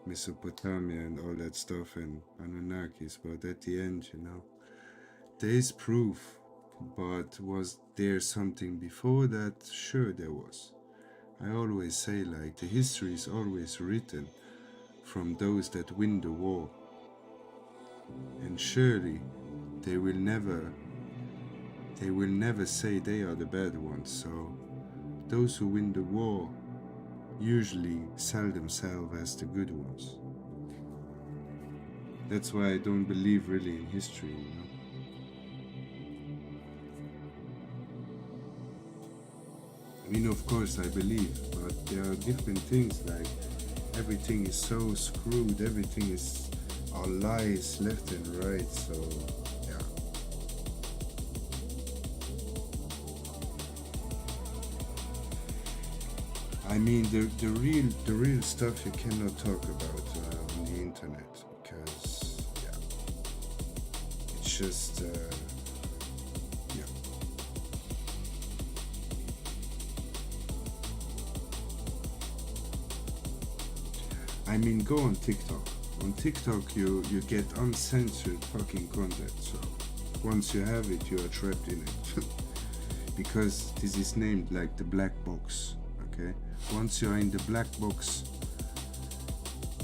Mesopotamia and all that stuff and Anunnakis, but at the end, you know, there is proof, but was there something before that? Sure there was. I always say, like, the history is always written from those that win the war, and surely they will never say they are the bad ones. So those who win the war usually sell themselves as the good ones. That's why I don't believe really in history, you know. I mean, of course I believe, but there are different things, like everything is so screwed, everything is all lies left and right, so I mean, the real stuff you cannot talk about on the internet, because it's just I mean, go on TikTok. On TikTok, you get uncensored fucking content. So once you have it, you are trapped in it, because this is named like the black box. Okay. Once you are in the black box,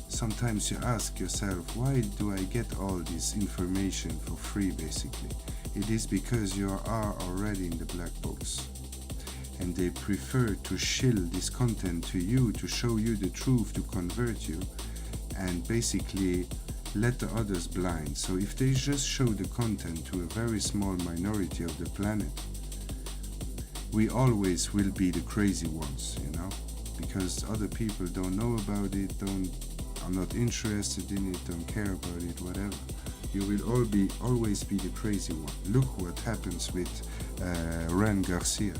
sometimes you ask yourself, why do I get all this information for free? Basically, it is because you are already in the black box. and they prefer to shill this content to you, to show you the truth, to convert you, and basically let the others blind. So if they just show the content to a very small minority of the planet, we always will be the crazy ones, you know, because other people don't know about it, are not interested in it, don't care about it, whatever. You will always be the crazy one. Look what happens with Ran Garcia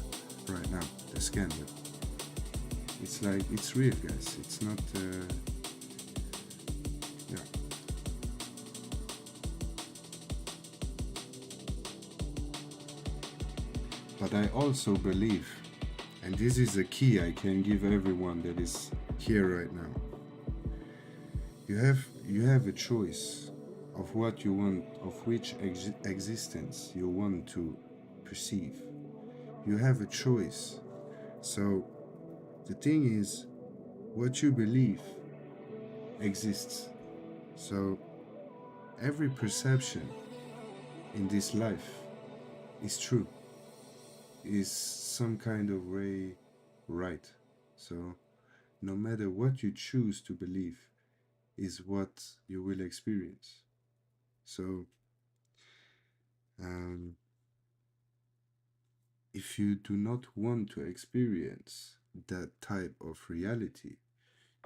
right now, the scandal. It's like, it's real, guys. It's not, yeah. But I also believe, and this is a key I can give everyone that is here right now. You have a choice of what you want, of which existence you want to perceive. You have a choice. So the thing is, what you believe exists. So every perception in this life is true, is some kind of way right. So no matter what you choose to believe is what you will experience. So if you do not want to experience that type of reality,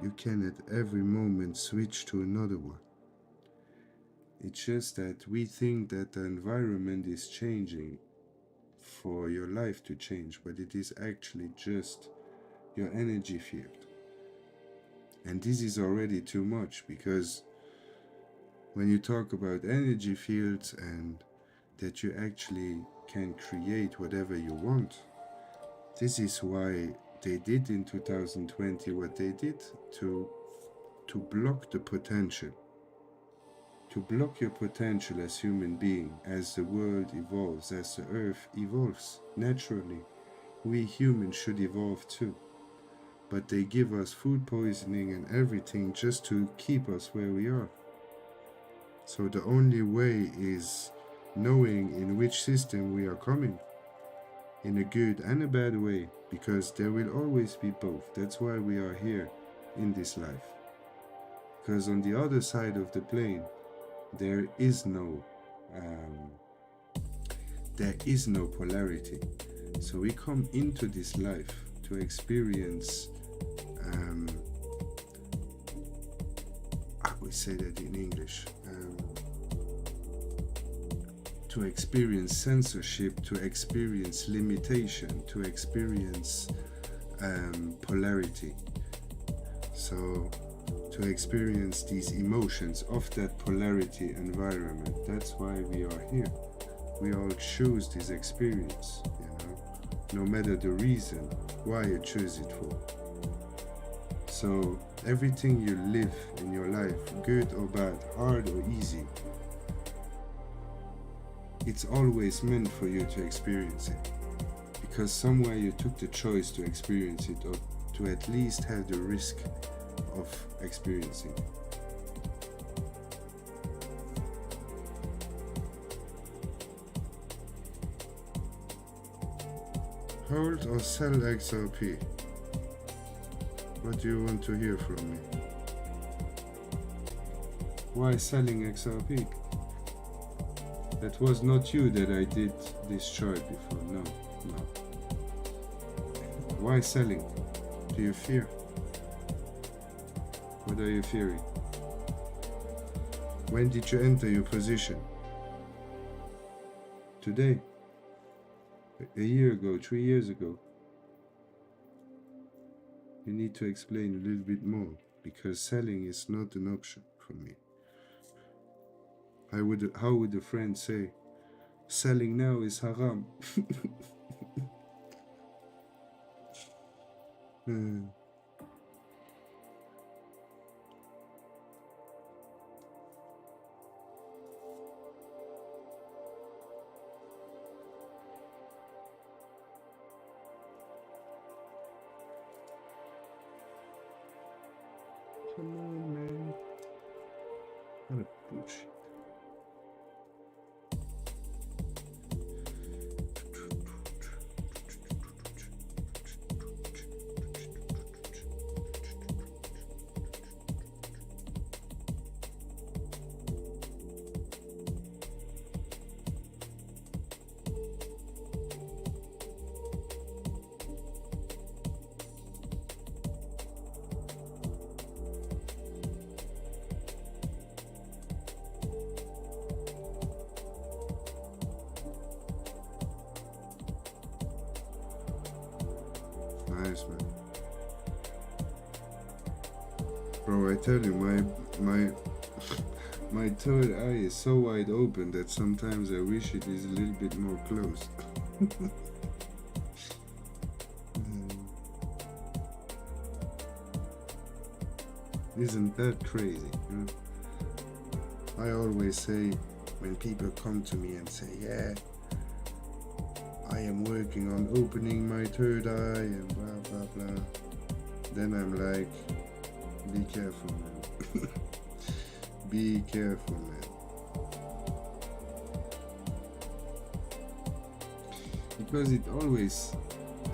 you can at every moment switch to another one. It's just that we think that the environment is changing for your life to change, but it is actually just your energy field. And this is already too much, because when you talk about energy fields and that you actually can create whatever you want, this is why they did in 2020 what they did, to block the potential, to block your potential as human being, as the world evolves, as the earth evolves. Naturally, we humans should evolve too. But they give us food poisoning and everything just to keep us where we are. So the only way is knowing in which system we are coming, in a good and a bad way, because there will always be both. That's why we are here in this life. Because on the other side of the plane, there is no polarity. So we come into this life to experience, I would say that in English, to experience censorship, to experience limitation, to experience polarity. So to experience these emotions of that polarity environment. That's why we are here. We all choose this experience, you know, no matter the reason why you choose it for. So everything you live in your life, good or bad, hard or easy, it's always meant for you to experience it. Because somewhere you took the choice to experience it, or to at least have the risk of experiencing it. Hold or sell XRP? What do you want to hear from me? Why selling XRP? That was not you that I did this chart before. No. Why selling? Do you fear? What are you fearing? When did you enter your position? Today? A year ago? 3 years ago? You need to explain a little bit more, because selling is not an option for me. How would a friend say, selling now is haram? Come on, man. What a bullshit. Bro, I tell you, my third eye is so wide open that sometimes I wish it is a little bit more closed. Isn't that crazy? You know? I always say, when people come to me and say, yeah, I am working on opening my third eye and blah blah blah, then I'm like, be careful, man. Be careful, man. Because it always,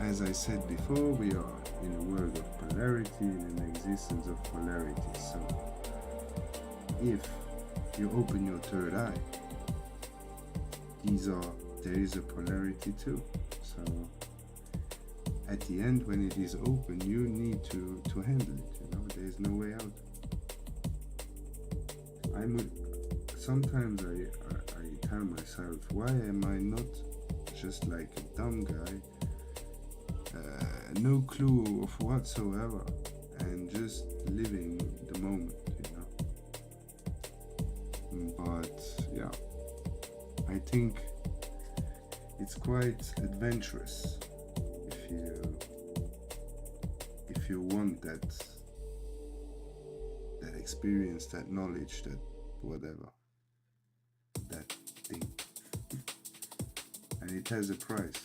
as I said before, we are in a world of polarity, in an existence of polarity. So if you open your third eye, there is a polarity too. So at the end, when it is open, you need to handle it. You know, there is no way out. Sometimes I tell myself, why am I not just like a dumb guy, no clue of whatsoever, and just living the moment, you know? But yeah, I think it's quite adventurous if you want that experience, that knowledge, that whatever, that thing. And it has a price.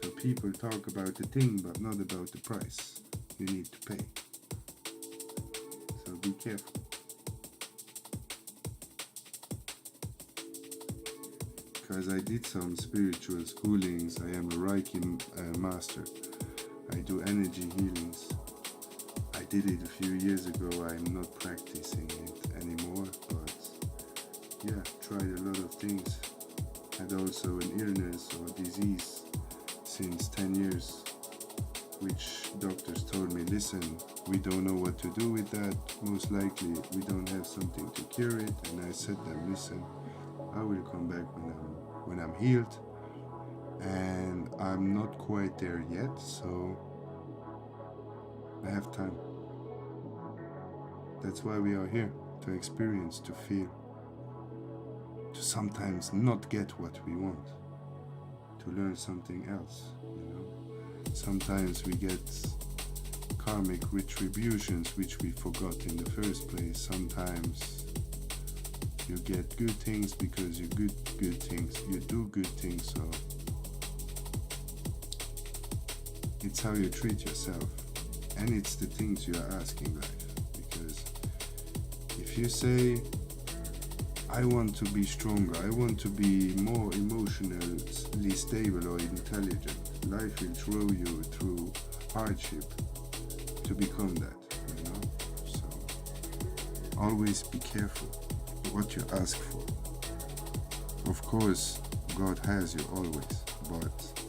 So people talk about the thing but not about the price you need to pay. So be careful. Because I did some spiritual schoolings. I am a Reiki master. I do energy healings. I did it a few years ago. I'm not practicing it anymore, but yeah, tried a lot of things. Had also an illness or disease since 10 years, which doctors told me, listen, we don't know what to do with that. Most likely we don't have something to cure it. And I said to them, listen, I will come back when I'm healed, and I'm not quite there yet, so I have time. That's why we are here, to experience, to feel, to sometimes not get what we want, to learn something else, you know. Sometimes we get karmic retributions which we forgot in the first place. Sometimes you get good things because you do good things, so it's how you treat yourself, and it's the things you are asking life. Because if you say, I want to be stronger, I want to be more emotionally stable or intelligent, life will throw you through hardship to become that, you know. So always be careful what you ask for. Of course, God has you always, but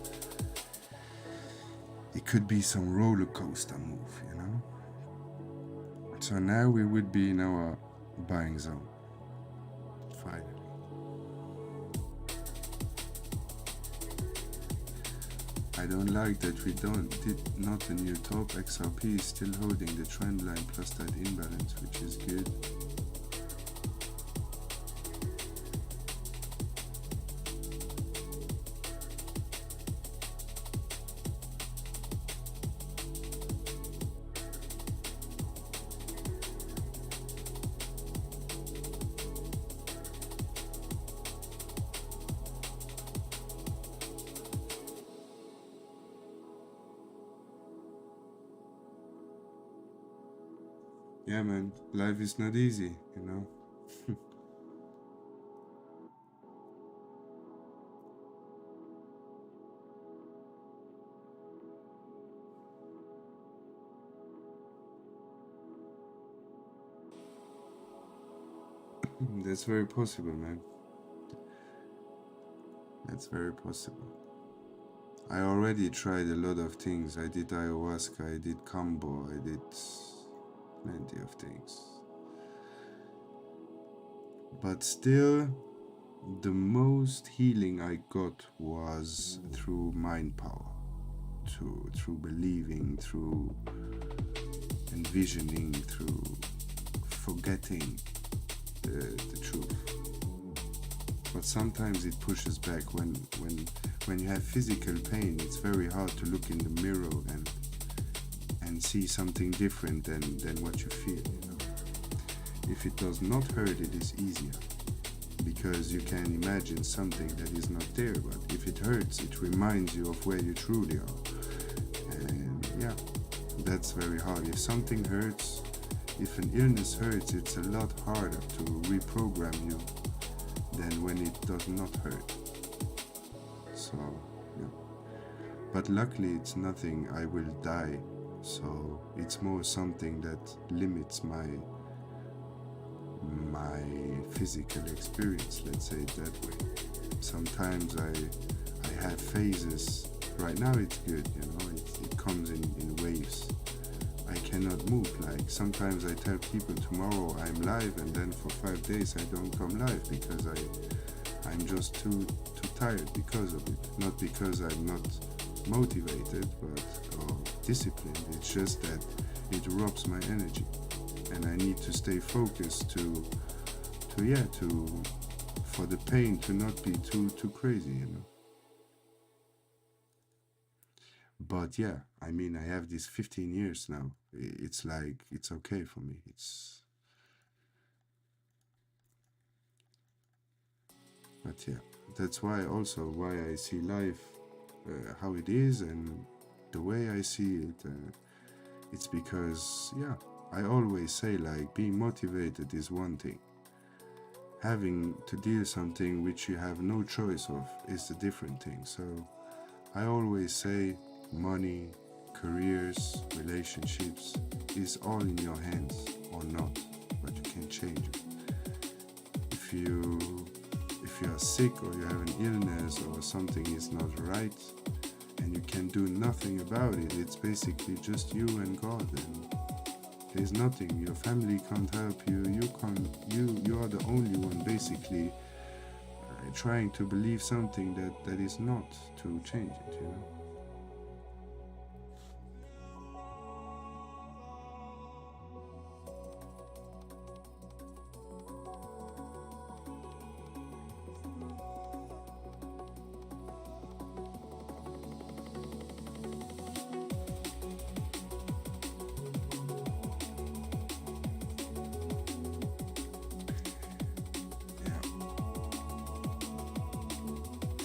it could be some roller coaster move, you know. So now we would be in our buying zone. Finally. I don't like that we did not a new top. XRP is still holding the trend line plus that imbalance, which is good. Yeah, man, life is not easy, you know. That's very possible, man. That's very possible. I already tried a lot of things. I did ayahuasca, I did combo, I did plenty of things. But still, the most healing I got was through mind power, through believing, through envisioning, through forgetting the truth. But sometimes it pushes back when you have physical pain. It's very hard to look in the mirror and see something different than what you feel, you know. If it does not hurt, it is easier, because you can imagine something that is not there. But if it hurts, it reminds you of where you truly are. And yeah, that's very hard. If something hurts, if an illness hurts, it's a lot harder to reprogram you than when it does not hurt. So yeah, but luckily it's nothing I will die, so it's more something that limits my physical experience, let's say it that way. Sometimes I have phases. Right now it's good, you know, it comes in waves. I cannot move. Like sometimes I tell people tomorrow I'm live, and then for 5 days I don't come live because I'm just too tired because of it. Not because I'm not motivated, or disciplined. It's just that it robs my energy, and I need to stay focused for the pain to not be too crazy, you know. But yeah, I mean, I have these 15 years now. It's like, it's okay for me. But yeah, that's why I see life how it is, and the way I see it. It's because, yeah, I always say, like, being motivated is one thing. Having to deal something which you have no choice of is a different thing. So I always say, money, careers, relationships is all in your hands or not, but you can change it. If you are sick, or you have an illness, or something is not right and you can do nothing about it, it's basically just you and God, and there's nothing. Your family can't help you. You are the only one basically trying to believe something that is not, to change it, you know.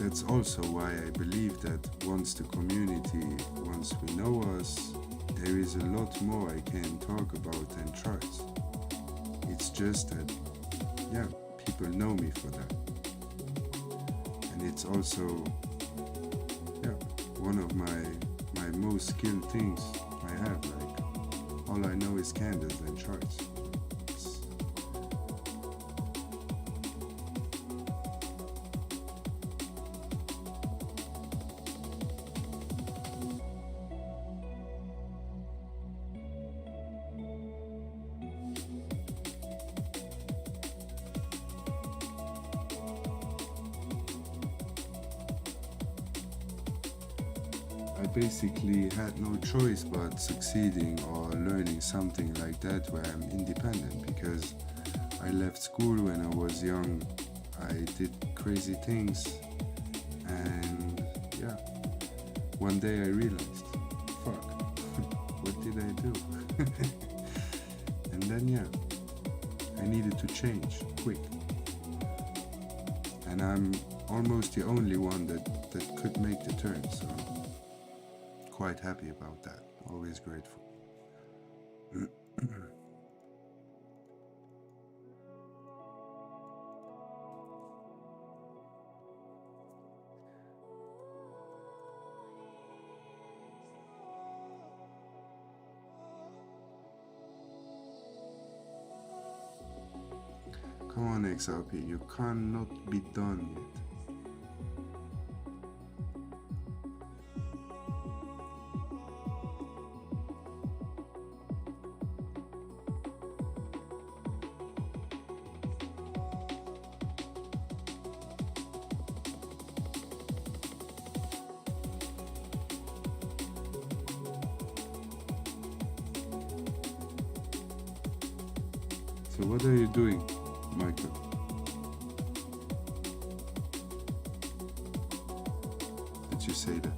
That's also why I believe that once we know us, there is a lot more I can talk about and trust. It's just that, yeah, people know me for that. And it's also, yeah, one of my most skilled things I have. Like, all I know is candles and charts. I basically had no choice but succeeding or learning something like that where I'm independent, because I left school when I was young. I did crazy things, and yeah, one day I realized, fuck, what did I do? And then yeah, I needed to change quick, and I'm almost the only one that could make the turn, so quite happy about that. Always grateful. Come on, XRP, you cannot be done yet. So what are you doing, Michael? Did you say that?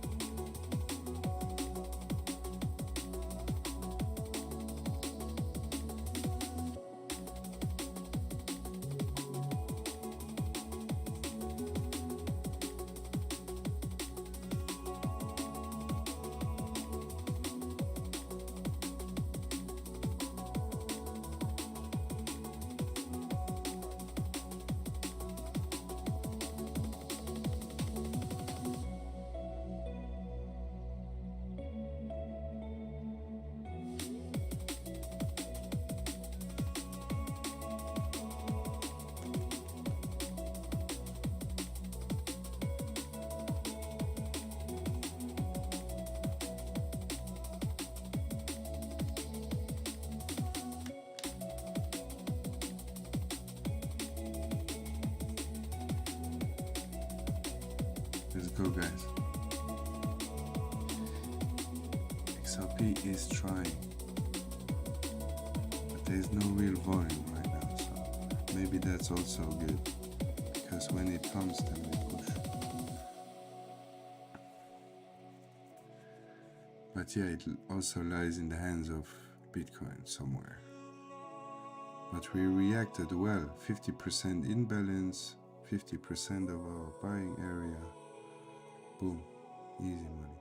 Let's go, guys. XRP is trying, but there's no real volume right now, so maybe that's also good, because when it comes, then we push. But yeah, it also lies in the hands of Bitcoin somewhere. But we reacted well, 50% imbalance, 50% of our buying area. Boom, easy money.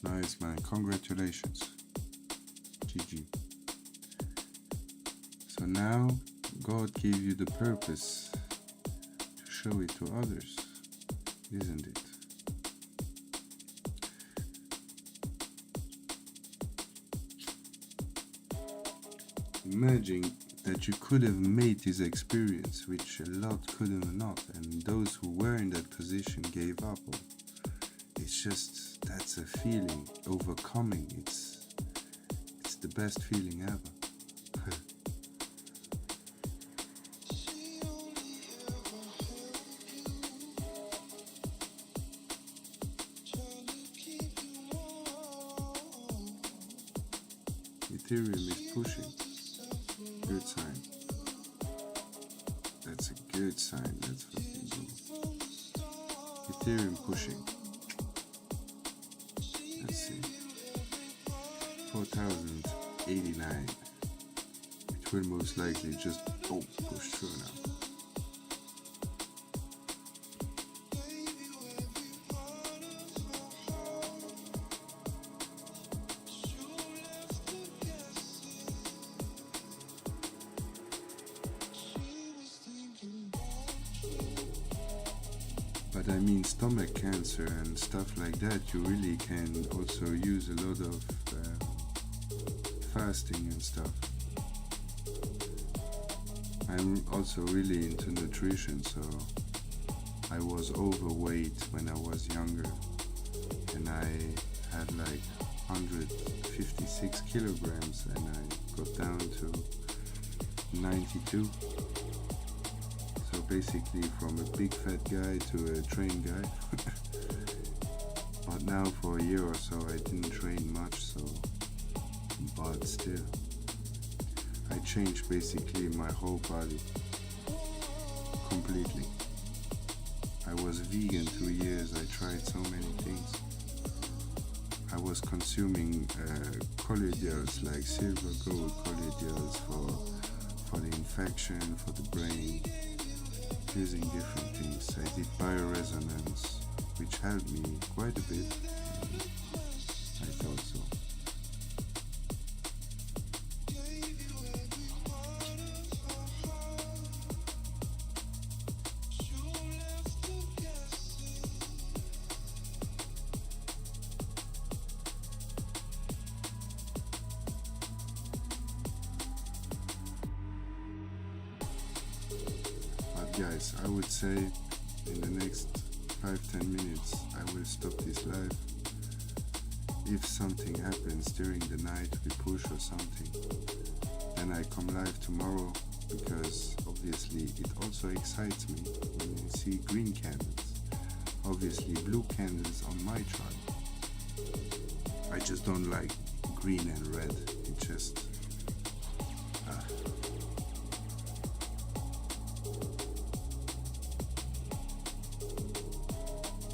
Nice, man, congratulations. GG. So now God gave you the purpose to show it to others, isn't it? Imagine that you could have made this experience, which a lot could have not, and those who were in that position gave up. It's just, that's a feeling, overcoming. It's the best feeling ever. Ethereum is pushing. Good sign. That's a good sign. Let's fucking go. Ethereum pushing. Let's see. 4,089. It will most likely just push through now. But I mean, stomach cancer and stuff like that, you really can also use a lot of fasting and stuff. I'm also really into nutrition, so I was overweight when I was younger, and I had like 156 kilograms, and I got down to 92. So basically from a big fat guy to a train guy. But now for a year or so I didn't train much, so but still I changed basically my whole body completely. I was vegan 2 years. I tried so many things. I was consuming colloidals, like silver gold colloidals for the infection, for the brain, using different things. I did bioresonance, which helped me quite a bit. I thought so. guys, I would say in the next 5-10 minutes I will stop this live. If something happens during the night, we push or something, then I come live tomorrow, because obviously it also excites me when I see green candles. Obviously blue candles on my chart. I just don't like green and red. It just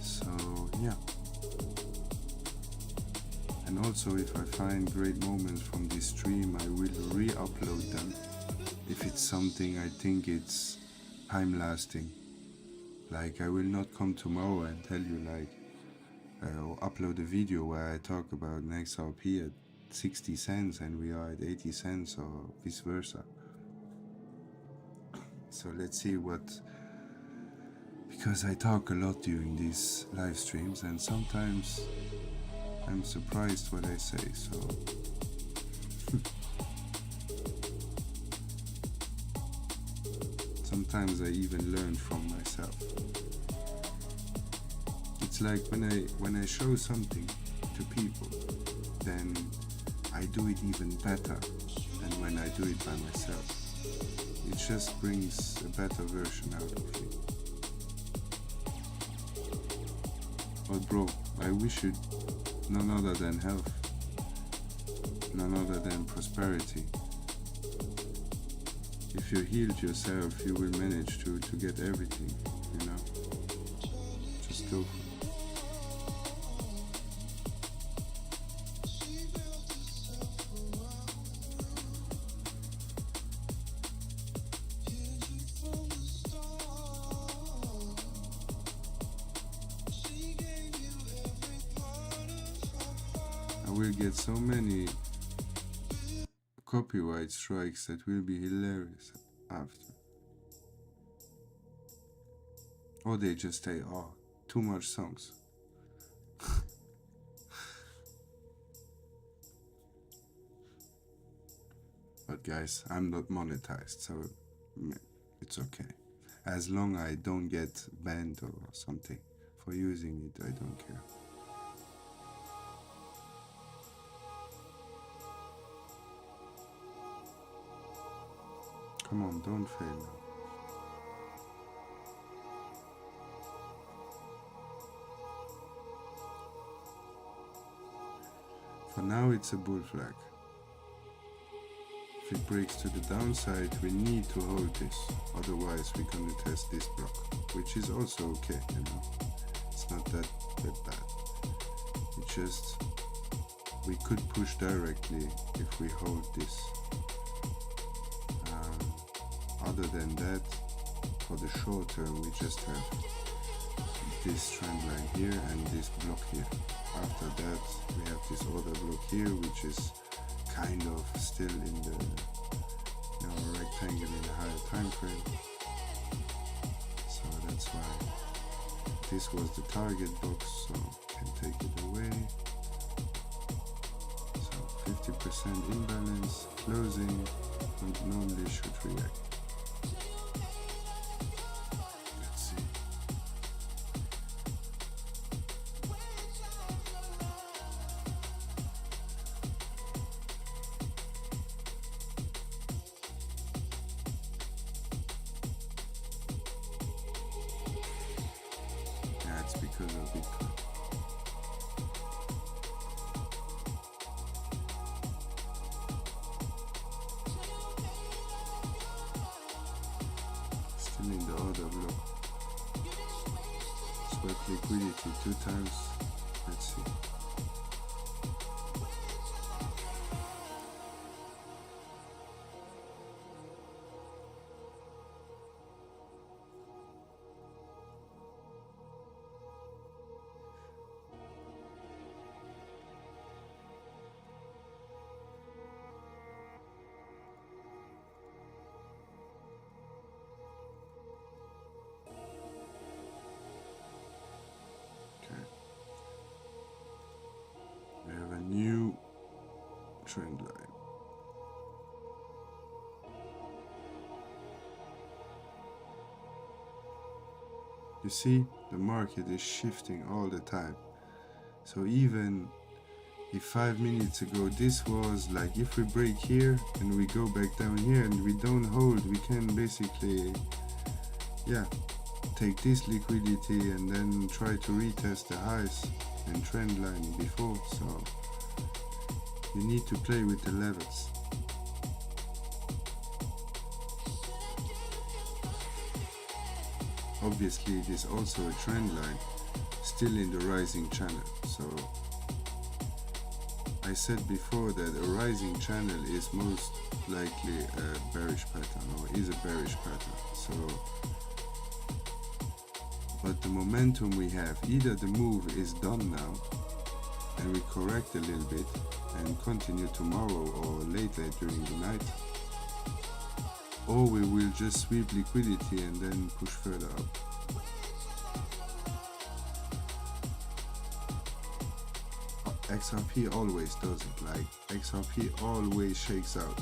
so yeah. And also, if I find great moments from this stream, I will re-upload them if it's something I think it's time lasting. Like, I will not come tomorrow and tell you, like, or upload a video where I talk about an XRP at 60 cents and we are at 80 cents, or vice versa. So let's see what, because I talk a lot during these live streams and sometimes I'm surprised what I say, so sometimes I even learn from myself. It's like when I show something to people, then I do it even better than when I do it by myself. It just brings a better version out of me. But bro, I wish you none other than health, none other than prosperity. If you healed yourself, you will manage to get everything, you know? Just go for it. I will get so many copyright strikes that will be hilarious after. Or they just say, oh, too much songs. But guys, I'm not monetized, so it's okay. As long as I don't get banned or something for using it, I don't care. Come on, don't fail now. For now, it's a bull flag. If it breaks to the downside, we need to hold this. Otherwise, we're gonna test this block, which is also okay, you know. It's not that bad. It's just, we could push directly if we hold this. Other than that, for the short term, we just have this trend line here and this block here. After that, we have this other block here, which is kind of still in the rectangle in a higher time frame. So that's why this was the target box, so can take it away. So 50% imbalance, closing, and normally should react. Because of Bitcoin. Still in the order block. Swept liquidity 2 times. Let's see. We have a new trend line. You see, the market is shifting all the time. So even if 5 minutes ago this was like, if we break here and we go back down here and we don't hold, we can basically, yeah, take this liquidity and then try to retest the highs and trend line before. So you need to play with the levels. Obviously it is also a trend line still in the rising channel. So I said before that a rising channel is most likely a bearish pattern, or is a bearish pattern. So, but the momentum we have, either the move is done now and we correct a little bit and continue tomorrow or later during the night, or we will just sweep liquidity and then push further up. XRP always does it, like XRP always shakes out.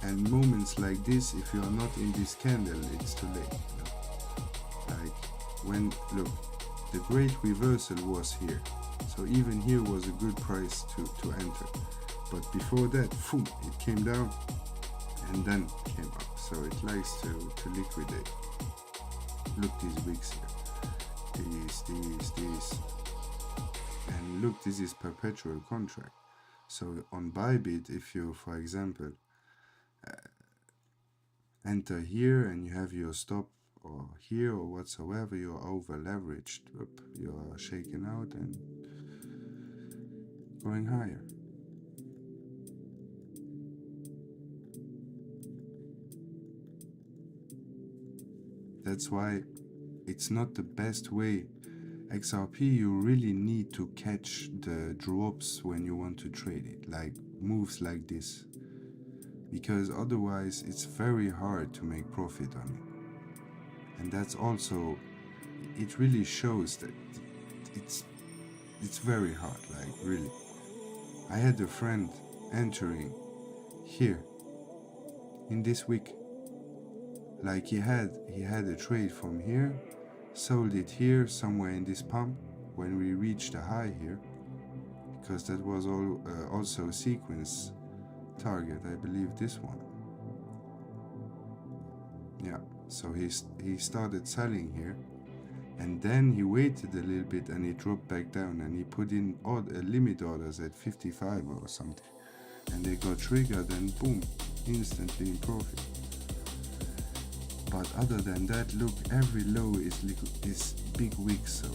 And moments like this, if you are not in this candle, it's too late. You know? Like when, look, the great reversal was here. So even here was a good price to enter. But before that, boom, it came down and then came up. So it likes to liquidate. Look these wicks here. These. And look, this is perpetual contract. So on Bybit, if you, for example, enter here and you have your stop or here or whatsoever, you're over leveraged. You're shaking out and going higher. That's why it's not the best way. XRP, you really need to catch the drops when you want to trade it, like moves like this, because otherwise it's very hard to make profit on it. And that's also, it really shows that it's very hard, like really. I had a friend entering here in this week, like he had a trade from here, sold it here somewhere in this pump when we reached a high here, because that was also a sequence target, I believe this one. Yeah, so he started selling here, and then he waited a little bit and he dropped back down and he put in limit orders at 55 or something, and they got triggered and boom, instantly in profit. But other than that, look, every low is big wick, so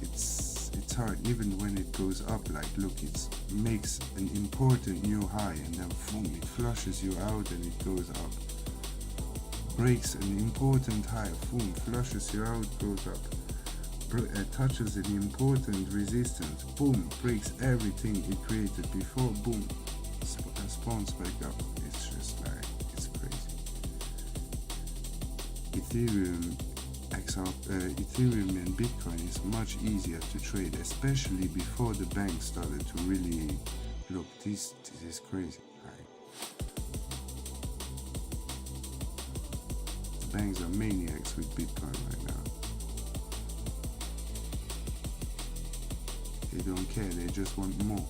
it's hard. Even when it goes up, like look, it makes an important new high and then boom, it flushes you out and it goes up. Breaks an important high, boom, flushes you out, goes up. Touches an important resistance, boom, breaks everything it created before, boom, spawns back up. It's just like, it's crazy. Ethereum and Bitcoin is much easier to trade, especially before the banks started to really look. This is crazy. The banks are maniacs with Bitcoin right now. They don't care. They just want more.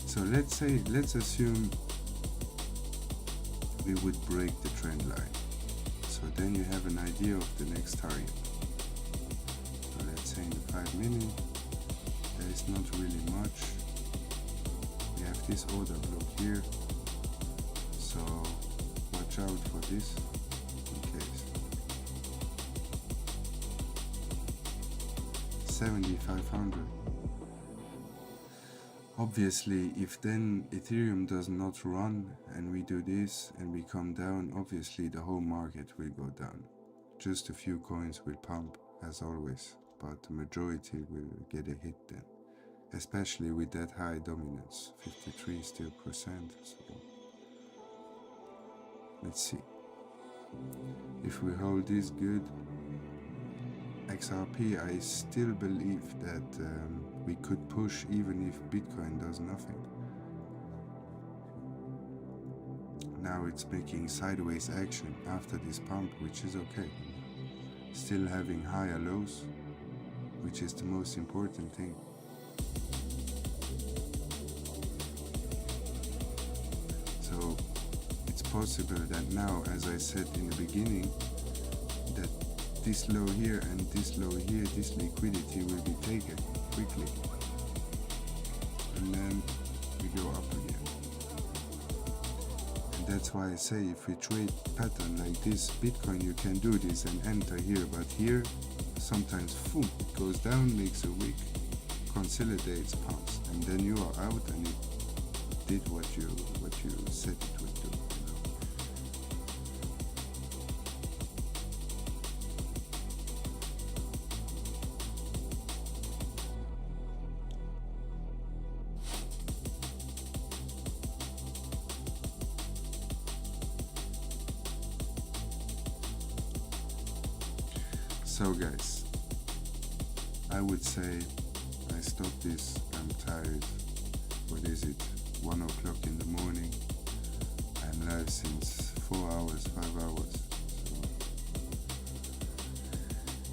So let's assume we would break the trend line. So then you have an idea of the next target. So let's say in the 5 minute, there is not really much. We have this order block here, so watch out for this in case. 7,500. Obviously, if then Ethereum does not run and we do this and we come down, obviously the whole market will go down. Just a few coins will pump as always, but the majority will get a hit then, especially with that high dominance, 53 still percent. So let's see if we hold this good. XRP, I still believe that we could push even if Bitcoin does nothing. Now it's making sideways action after this pump, which is okay. still having higher lows, which is the most important thing. So it's possible that now, as I said in the beginning, that this low here and this low here, this liquidity will be taken quickly, and then we go up again. And that's why I say, if we trade pattern like this, Bitcoin, you can do this and enter here, but here sometimes boom, it goes down, makes a wick, consolidates, pumps, and then you are out, and it did what you said it would do. So guys, I would say I stop this. I'm tired. What is it? 1 o'clock in the morning. I'm live since 4 hours, 5 hours.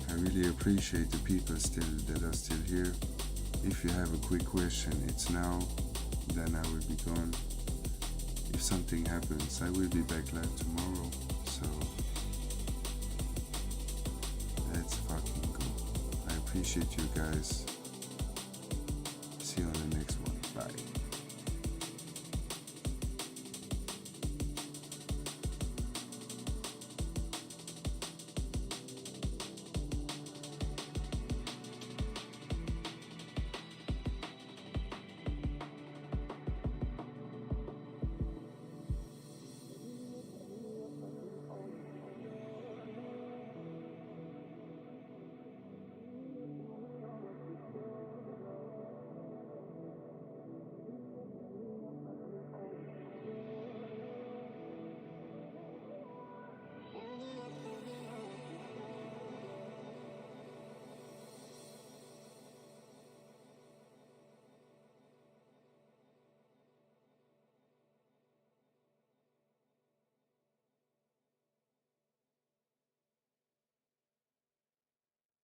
So I really appreciate the people that are still here. If you have a quick question, it's now. Then I will be gone. If something happens, I will be back live tomorrow. So let's fucking go. I appreciate you guys. See you on the next